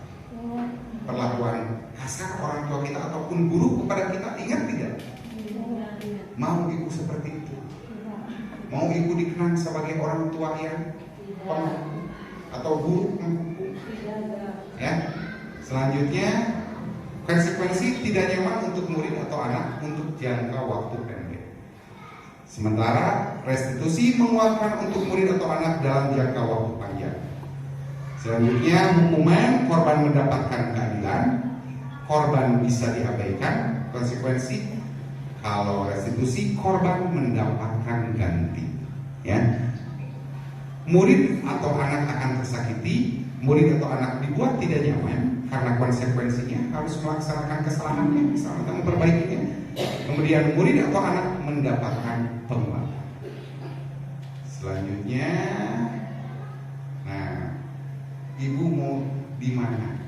Perlakuan kasar orang tua kita ataupun guru kepada kita, ingat tidak? Mau ibu seperti itu? Mau ibu dikenang sebagai orang tua yang pemukul atau guru pemukul? Ya. Selanjutnya, konsekuensi tidak nyaman untuk murid atau anak untuk jangka waktu pendek. Sementara restitusi menguatkan untuk murid atau anak dalam jangka waktu panjang. Selanjutnya, hukuman, korban mendapatkan keadilan, korban bisa diabaikan. Konsekuensi, kalau restitusi, korban mendapatkan ganti. Ya, murid atau anak akan tersakiti, murid atau anak dibuat tidak nyaman karena konsekuensinya harus melaksanakan kesalahannya, misalnya memperbaikinya. Kemudian murid atau anak mendapatkan penguatan. Selanjutnya, nah, ibu mau di mana?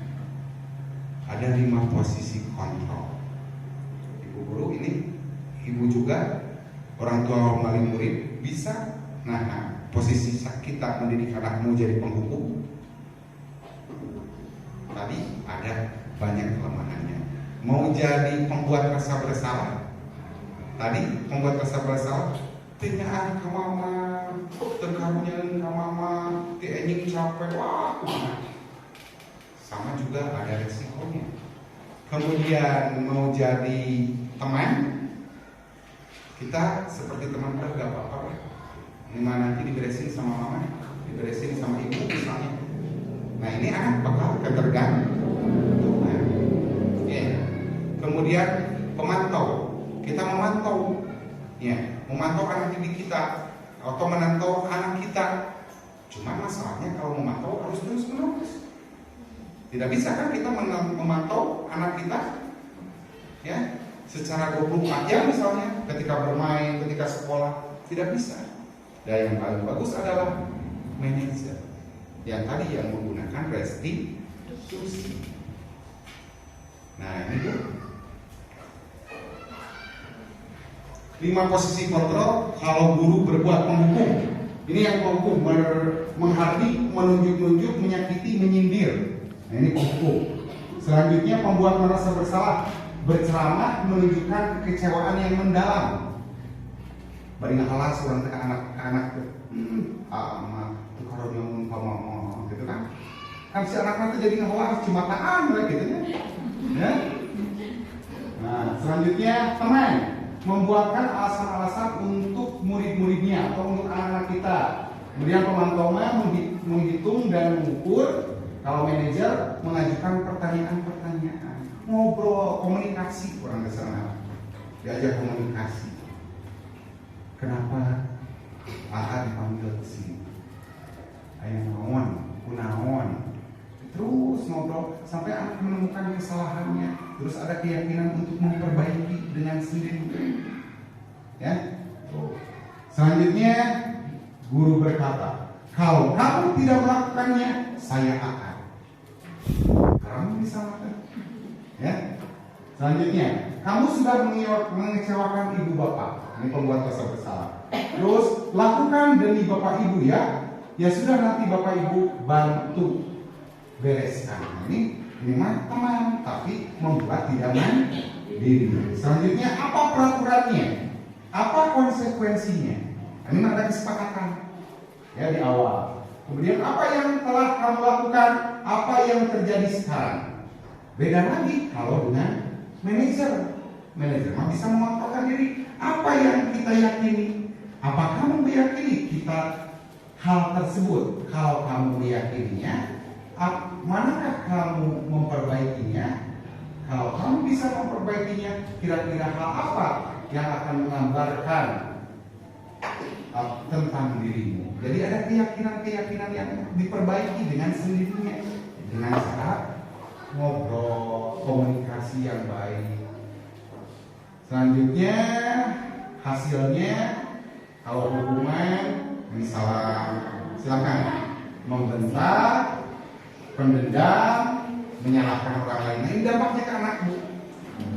Ada 5 posisi kontrol. Ibu guru ini, ibu juga orang tua wali murid bisa. Nah, posisi kita mendidik anak mau jadi penghukum. Tadi ada banyak kelemahannya. Mau jadi pembuat rasa bersalah. Tadi pembuat rasa bersalah, tinggal ke mama, terkarunya ke mama, tienjing capek, wah, sama juga ada resikonya. Kemudian mau jadi teman, kita seperti teman gak apa-apa, nanti diberesin sama mama, diberesin sama ibu misalnya. Nah ini anak bakal ketergantungan. Ya. Kemudian pemantau, kita memantau, ya, memantau anak didik kita atau menantau anak kita. Cuma masalahnya kalau memantau harus terus menerus. Tidak bisa kan kita memantau anak kita, ya, secara 24 jam misalnya, ketika bermain, ketika sekolah, tidak bisa. Dan yang paling bagus adalah manajer yang tadi yang menggunakan restitusi. Nah ini tuh 5 posisi kontrol kalau guru berbuat menghukum. Ini yang menghukum, menghardik, menunjuk-nunjuk, menyakiti, menyindir. Nah ini penghukum. Selanjutnya pembuat merasa bersalah. berceramah menunjukkan kekecewaan yang mendalam. Bari ngahalas orang teh anak-anak tuh. Tuh kalau dia ngomong gitu kan. Kan si anak-anak tuh jadi ngahalas cimataan gitu ya. Nah, selanjutnya teman membuatkan alasan-alasan untuk murid-muridnya atau untuk anak-anak kita. Kemudian pemantaunya menghitung dan mengukur. Kalau manajer mengajukan pertanyaan-pertanyaan, ngobrol, komunikasi orang ke sana, diajak komunikasi. Kenapa dipanggil ke sini? Aya naon, kunaon. Terus ngobrol sampai anak menemukan kesalahannya, terus ada keyakinan untuk memperbaiki dengan sendiri. Ya. Selanjutnya guru berkata, kalau kamu tidak melakukannya, saya akan. Kamu disalahkan. Ya. Selanjutnya, kamu sudah mengecewakan ibu bapak. Ini pembuat pasal bersalah. Terus lakukan demi bapak ibu ya. Ya sudah, nanti bapak ibu bantu bereskan. Ini mah teman, tapi membuat tidak mandiri. Selanjutnya, apa peraturannya? Apa konsekuensinya? Ini ada kesepakatan ya di awal. Kemudian apa yang telah kamu lakukan? Apa yang terjadi sekarang? Beda lagi kalau dengan manajer. Manajer mah bisa mengontrolkan diri. Apa yang kita yakini? Apa kamu meyakini kita hal tersebut? Kalau kamu meyakininya, manakah kamu memperbaikinya? Kalau kamu bisa memperbaikinya, kira-kira hal apa yang akan menggambarkan tentang dirimu? Jadi ada keyakinan-keyakinan yang diperbaiki dengan sendirinya, dengan cara ngobrol, komunikasi yang baik. Selanjutnya hasilnya, kalau hukuman misalnya silakan membentak, pendendam, menyalahkan orang lain. Ini dampaknya ke anak, Bu.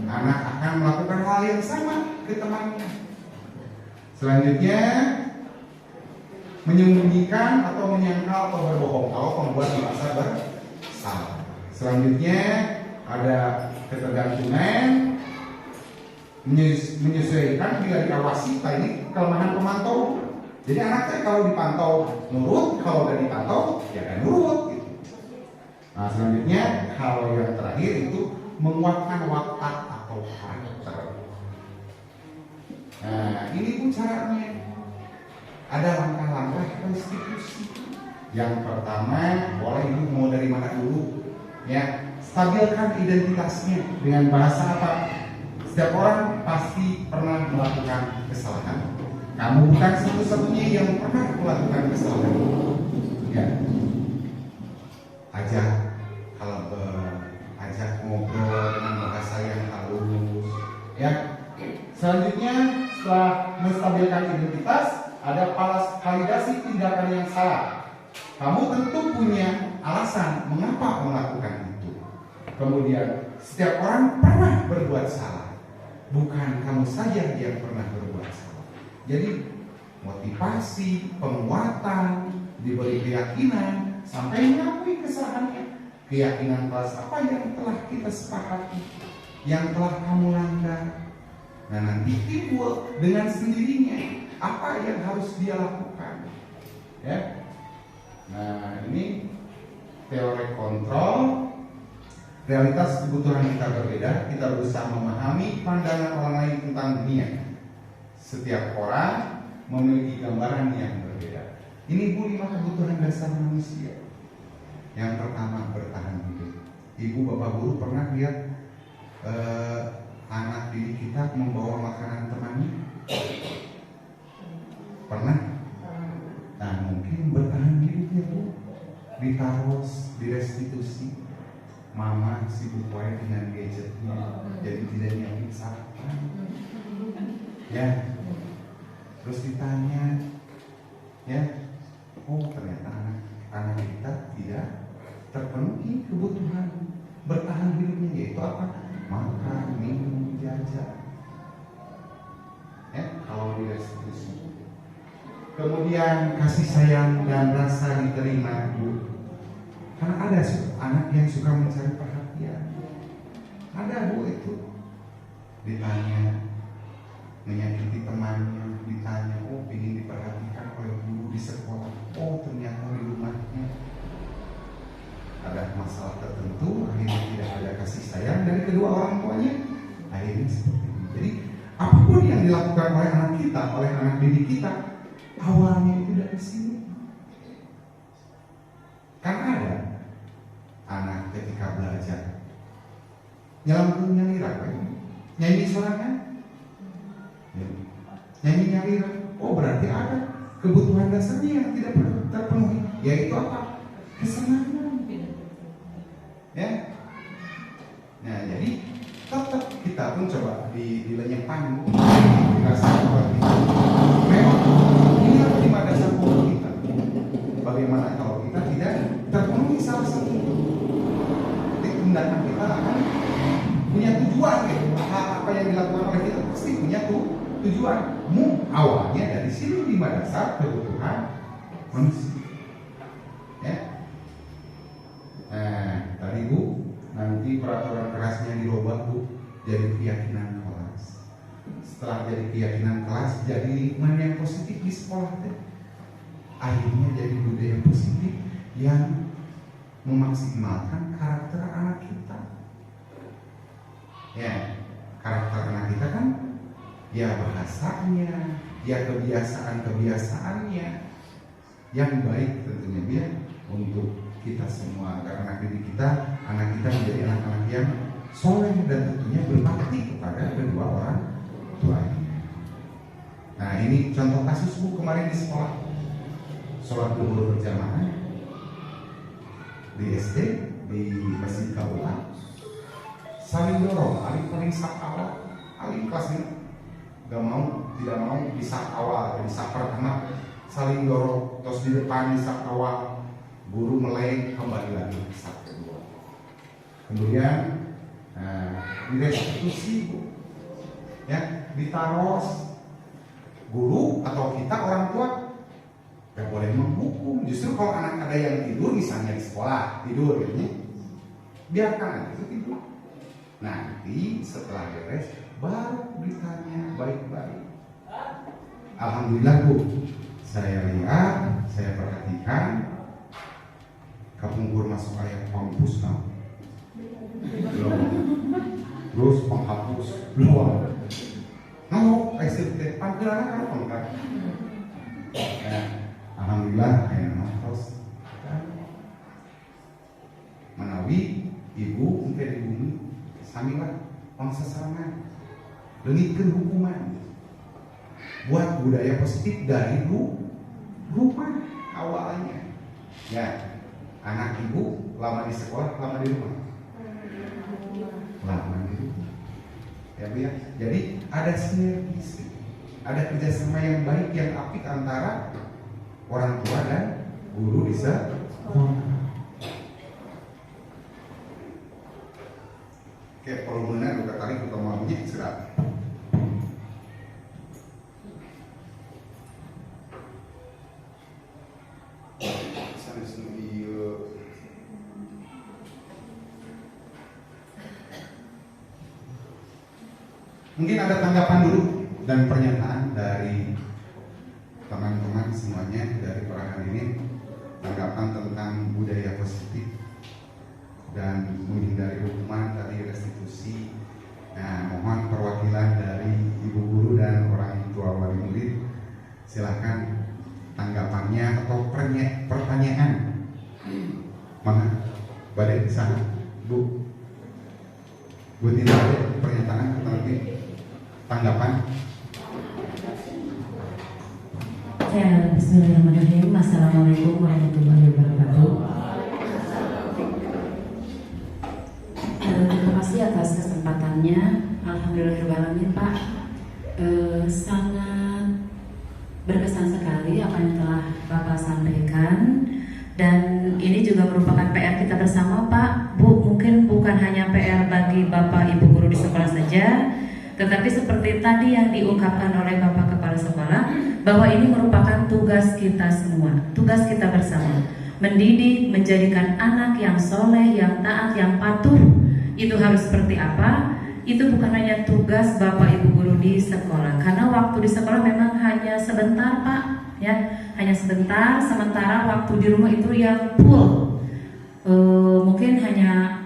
Anak akan melakukan hal yang sama ke temannya. Selanjutnya menyembunyikan atau menyangkal atau berbohong kalau pembuat merasa bersalah. Selanjutnya ada ketergantungan, menyesuaikan bila diawasi. Ini kelemahan pemantau. Jadi anaknya kalau dipantau nurut, kalau tidak dipantau ya kan nurut gitu. Nah, selanjutnya hal yang terakhir itu menguatkan watak atau karakter. Nah, ini pun caranya. Ada langkah-langkah konstitusi. Yang pertama, boleh ibu mau dari mana dulu? Ya, stabilkan identitasnya dengan bahasa apa? Setiap orang pasti pernah melakukan kesalahan. Kamu bukan satu-satunya yang pernah melakukan kesalahan. Ya, ajak ngobrol dengan bahasa yang halus. Ya, selanjutnya setelah menstabilkan identitas, ada validasi tindakan yang salah. Kamu tentu punya alasan mengapa melakukan itu. Kemudian setiap orang pernah berbuat salah, bukan kamu saja yang pernah berbuat salah. Jadi motivasi, penguatan, diberi keyakinan sampai mengakui kesalahannya. Keyakinan kelas apa yang telah kita sepakati, yang telah kamu langgar. Nah, nanti timbul dengan sendirinya apa yang harus dia lakukan. Ya. Nah, ini teori kontrol. Realitas kebutuhan kita berbeda. Kita berusaha memahami pandangan orang lain tentang dunia. Setiap orang memiliki gambaran yang berbeda. Ini 5 kebutuhan dasar manusia. Yang pertama, bertahan hidup. Ibu bapak guru pernah lihat anak didik kita membawa makanan temannya? Pernah? Nah, mungkin bertahan hidupnya Bu ditaruh, direstitusi. Mama sibuk wae dengan gadgetnya, jadi tidak nyiapin sarapan. Ya, terus ditanya, ya, oh ternyata anak kita tidak terpenuhi kebutuhan bertahan hidupnya, yaitu apa? Makan, minum, jajan. Ya, kalau direstitusi. Kemudian kasih sayang dan rasa diterima, Bu. Karena ada anak yang suka mencari perhatian. Ada Bu itu. ditanya, menyakiti temannya, ditanya, oh ingin diperhatikan oleh guru di sekolah, oh ternyata di rumahnya ada masalah tertentu, akhirnya tidak ada kasih sayang dari kedua orang tuanya, akhirnya seperti ini. Jadi apapun yang dilakukan oleh anak kita, oleh anak didik kita, awalnya itu dari sini. Kan ada anak ketika belajar nyanyi kan? Nyanyi sorangan, nyanyi nyalira. Oh berarti ada kebutuhan dasarnya yang tidak terpenuhi, yaitu apa? Kesenangan. Ya. Nah jadi tetap kita pun coba dilenyapkan dasar kita. Memang ini harus di dasar kita. Bagaimana kalau kita tidak terpenuhi salah satu itu? Tindakan kita akan punya tujuan gitu. Apa yang dilakukan oleh kita pasti punya tujuan. Awalnya dari sini di dasar kebutuhan manusia. Ya. Nah, tadi Bu, nanti peraturan kerasnya dirubah Bu, jadi keyakinan kelas. Setelah jadi keyakinan kelas, jadi lingkungan yang positif di sekolah deh. Akhirnya jadi budaya positif yang memaksimalkan karakter anak kita. Ya, karakter anak kita kan ya bahasanya, ya kebiasaan-kebiasaannya yang baik tentunya biar untuk kita semua, agar anak didik kita, anak kita menjadi anak-anak yang soleh dan tentunya berbakti kepada kedua orang tuanya. Nah ini contoh kasus Bu kemarin di sekolah, sholat zuhur berjamaah di SD di Masjid Kabupaten, saling dorong, paling sak awal, paling kelas ini tidak mau di sak awal, di sak pertama saling dorong, terus di depan di sak awal, guru meleng kembali lagi ke sak kedua. Kemudian direstitusi Bu, ya ditaruh guru atau kita orang tua gak boleh menghukum. Justru kalau anak ada yang tidur misalnya di sekolah tidur gitu, biarkan aja itu tidur. Nanti setelah beres baru ditanya baik-baik. Alhamdulillah Bu, saya lihat, saya perhatikan kapungkur masuk ayat penghapus belum, terus penghapus belum. Nggak SDT panggilan kan pangkat. Alhamdulillah terus menawi ibu mungkin di bumi samilah bangsa serangan lengitkan hukuman buat budaya positif dari rumah awalnya. Ya, anak ibu lama di sekolah, lama di rumah, lama di rumah. Ya Bu ya. Jadi ada sinergis, ada kerjasama yang baik yang apik antara orang tua dan guru di sekolah. Kayak perumunan udah kali kita maunya sedap. Mungkin ada tanggapan dulu dan pernyataan dari teman-teman semuanya dari para hadirin, tanggapan tentang budaya positif dan menghindari hukuman tadi restitusi. Nah, mohon perwakilan dari ibu guru dan orang tua wali murid, silahkan tanggapannya atau pertanyaan. Mana? Badai di sana, Bu. Bu tidak ada pernyataan nanti tanggapan. Ya, bismillahirrahmanirrahim. Assalamualaikum warahmatullahi wabarakatuh. Terima kasih atas kesempatannya. Alhamdulillahirrahmanirrahim Pak. Sangat berkesan sekali apa yang telah Bapak sampaikan. Dan ini juga merupakan PR kita bersama Pak. Bu, mungkin bukan hanya PR bagi Bapak Ibu guru di sekolah saja, tetapi seperti tadi yang diungkapkan oleh Bapak Kepala Sekolah, bahwa ini merupakan tugas kita semua, tugas kita bersama. Mendidik, menjadikan anak yang soleh, yang taat, yang patuh, itu harus seperti apa? itu bukan hanya tugas Bapak Ibu guru di sekolah, karena waktu di sekolah memang hanya sebentar Pak, ya, hanya sebentar. Sementara waktu di rumah itu yang full, mungkin hanya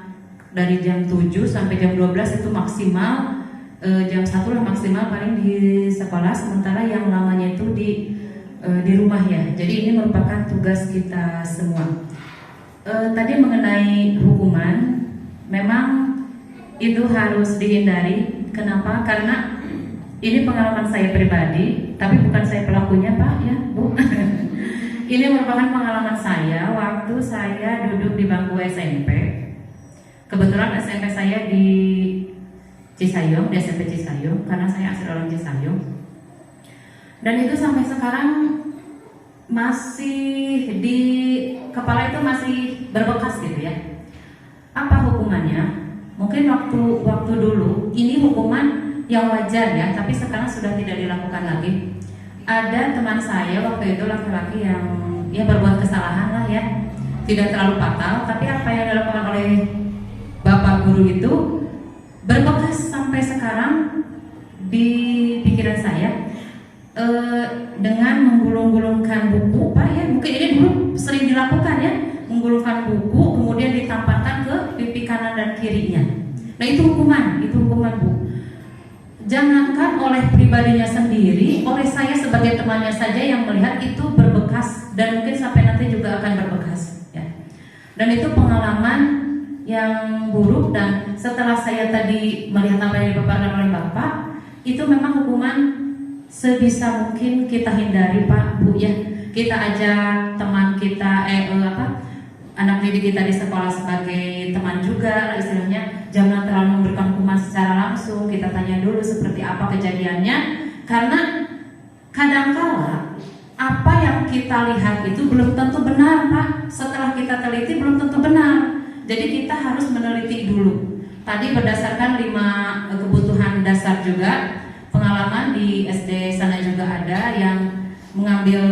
dari jam 7 sampai jam 12 itu maksimal, jam 1 lah maksimal paling di sekolah. Sementara yang lamanya itu di rumah ya. Jadi ini merupakan tugas kita semua. Tadi mengenai hukuman, memang itu harus dihindari. Kenapa? Karena ini pengalaman saya pribadi, tapi bukan saya pelakunya Pak, ya Bu. Ini merupakan pengalaman saya waktu saya duduk di bangku SMP. Kebetulan SMP saya di Cisayong, di SMP Cisayong, karena saya asli orang Cisayong. Dan itu sampai sekarang masih di kepala itu masih berbekas gitu ya. Apa hukumannya? Mungkin waktu dulu ini hukuman yang wajar ya, tapi sekarang sudah tidak dilakukan lagi. Ada teman saya waktu itu laki-laki yang ya berbuat kesalahan lah ya, tidak terlalu fatal, tapi apa yang dilakukan oleh Bapak guru itu berbekas sampai sekarang di pikiran saya. Dengan menggulung-gulungkan buku Pak ya, mungkin ini dulu sering dilakukan ya, menggulungkan buku kemudian ditampakkan ke pipi kanan dan kirinya. Nah itu hukuman Bu. Jangankan oleh pribadinya sendiri, oleh saya sebagai temannya saja yang melihat itu berbekas dan mungkin sampai nanti juga akan berbekas ya. Dan itu pengalaman yang buruk, dan setelah saya tadi melihat apa yang dipaparkan oleh Bapak, itu memang hukuman sebisa mungkin kita hindari Pak Bu ya. Kita ajak teman kita anak didik kita di sekolah sebagai teman juga lah istilahnya, jangan terlalu memberikan hukuman secara langsung. Kita tanya dulu seperti apa kejadiannya, karena kadangkala apa yang kita lihat itu belum tentu benar Pak. Setelah kita teliti belum tentu benar. Jadi kita harus meneliti dulu. Tadi berdasarkan 5 kebutuhan dasar juga, pengalaman di SD sana juga ada yang mengambil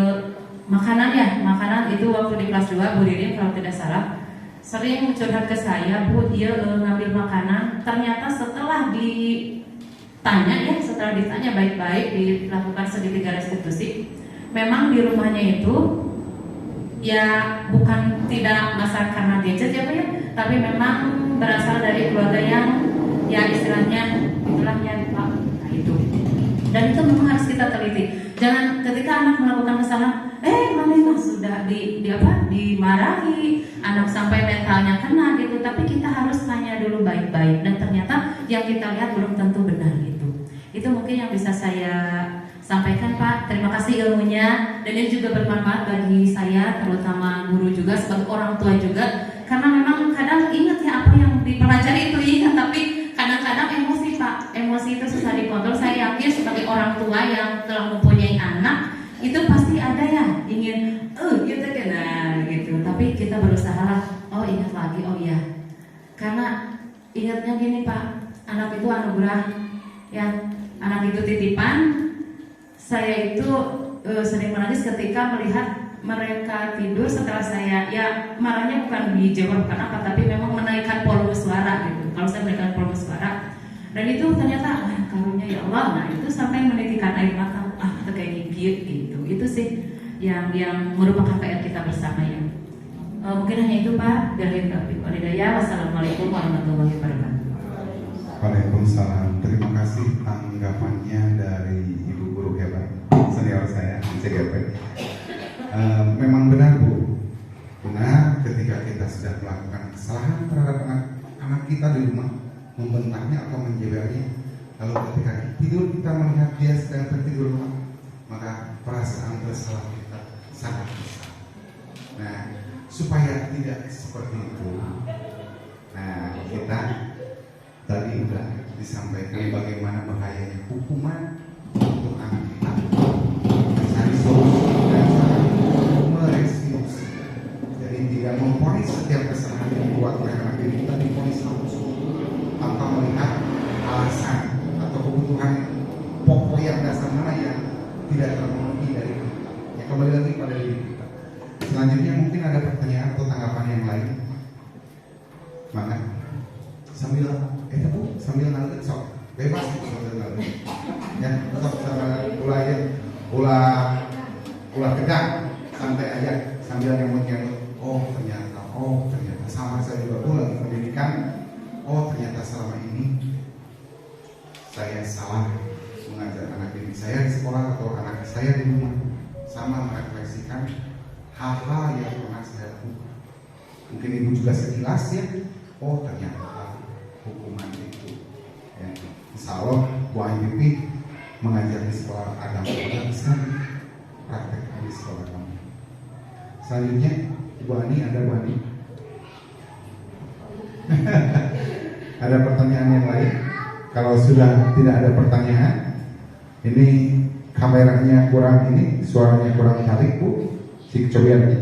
makanan ya, makanan itu waktu di kelas 2 Bu Ririn kalau tidak salah sering curhat ke saya, Bu dia ngambil makanan, ternyata setelah ditanya baik-baik, dilakukan sedikit restitusi, memang di rumahnya itu ya bukan tidak masak karena gadget ya Bu ya, tapi memang berasal dari keluarga yang ya istilahnya itulah ya Pak. Itu. Dan itu memang harus kita teliti. Jangan ketika anak melakukan kesalahan, mami mah sudah dimarahi, anak sampai mentalnya kena gitu. Tapi kita harus tanya dulu baik-baik, dan ternyata yang kita lihat belum tentu benar gitu. Itu mungkin yang bisa saya sampaikan Pak. Terima kasih ilmunya, dan ini juga bermanfaat bagi saya, terutama guru juga, sebagai orang tua juga. Karena memang kadang ingat ya apa yang dipelajari itu ingat, tapi kadang-kadang emosi Pak, emosi itu susah dikontrol. Saya yakin sebagai orang tua yang telah mempunyai anak, itu pasti ada ya ingin gitu kan, nah gitu. Tapi kita berusaha ingat lagi, iya. Karena ingatnya gini Pak, anak itu anugerah ya, anak itu titipan. Saya itu sering menangis ketika melihat mereka tidur setelah saya, ya marahnya bukan dijawab bukan apa, tapi memang menaikkan volume suara gitu. Kalau saya menaikkan volume suara, dan itu ternyata karunia ya Allah. Nah itu sampai menitikan air mata, itu kayak gigit gitu. Itu sih yang merupakan PR kita bersama ya. Mungkin hanya itu Pak. Wassalamualaikum warahmatullahi wabarakatuh. Waalaikumsalam. Terima kasih tanggapannya dari Ibu Guru hebat senior saya di CGP. Memang benar Bu, benar ketika kita sudah melakukan kesalahan terhadap anak kita di rumah, membentaknya atau menjebelnya, lalu ketika tidur kita melihat dia sedang tertidur, maka perasaan bersalah kita sangat besar. Nah, supaya tidak seperti itu, nah kita tadi sudah disampaikan bagaimana bahayanya hukuman untuk anak kita, mencari solusi dan merestitusi. Jadi tidak memponis setiap kesalahan yang dibuat oleh anak kita diponis langsung, tanpa melihat alasan atau kebutuhan pokok yang dasar mana yang tidak terpenuhi dari kita. Ya kembali lagi pada diri kita. Selanjutnya mungkin ada pertanyaan atau tanggapan yang lain. Maka sambil sambil nangkep sok bebas gitu sambil nangkep ya tetap sama ulah tegak santai aja sambil nyamut oh ternyata sama saya juga lagi pendidikan ternyata selama ini saya salah mengajar anak didik saya di sekolah atau anak saya di rumah, sama merefleksikan hal-hal yang pernah saya lakukan. Mungkin ibu juga sekilas ya, ternyata hukuman itu ya. Insya Allah Bu Ayu mengajar di sekolah agama juga bisa praktek di sekolah kamu. Selanjutnya Ibu Ani, ada Bu Ani? Ada pertanyaan yang lain? Kalau sudah tidak ada pertanyaan, ini kameranya kurang ini, suaranya kurang tarik Bu, coba lagi.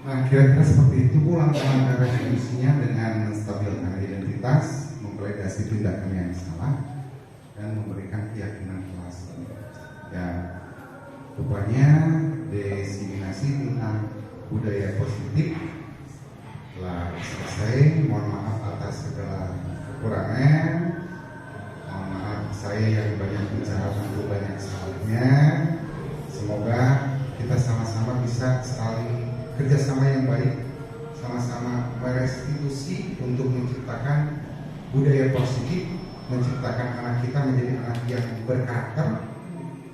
Nah, kira-kira seperti itu Bu langkah-langkah revolusinya dengan menstabilkan identitas, memvalidasi tindakan yang salah, dan memberikan keyakinan kelas. Ya, rupanya desiminasi tentang budaya positif telah selesai. Mohon maaf atas segala kekurangan. Mohon maaf saya yang banyak bicara tentu banyak salahnya. Semoga kita sama-sama bisa saling kerjasama yang baik, sama-sama merestitusi untuk menciptakan budaya positif, menciptakan anak kita menjadi anak yang berkarakter,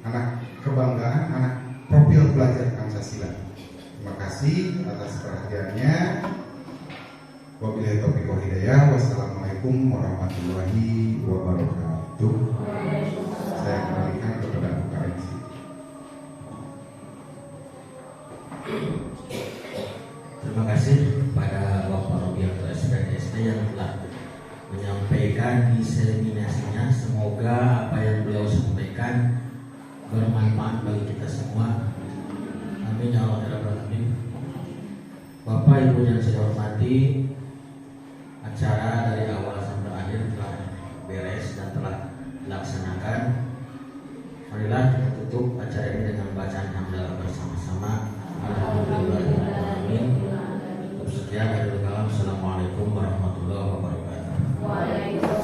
anak kebanggaan, anak profil belajar Pancasila. Terima kasih atas perhatiannya. Wabillahi taufiq wal hidayah. Wassalamualaikum warahmatullahi wabarakatuh. Saya kembalikan kepada Bu Karensi. Terima kasih kepada Bapak Robianto SPDSD yang telah menyampaikan diseminasinya. Semoga apa yang beliau sampaikan bermanfaat bagi kita semua. Amin ya Allah ya Rabbal Alamin. Bapak Ibu yang saya hormati, acara dari awal sampai akhir telah beres dan telah dilaksanakan. Marilah kita tutup acara ini dengan bacaan hamdalah bersama-sama. Alhamdulillahirrahmanirrahim. Sekian dari kalam. Assalamualaikum warahmatullahi wabarakatuh. Waalaikumsalam.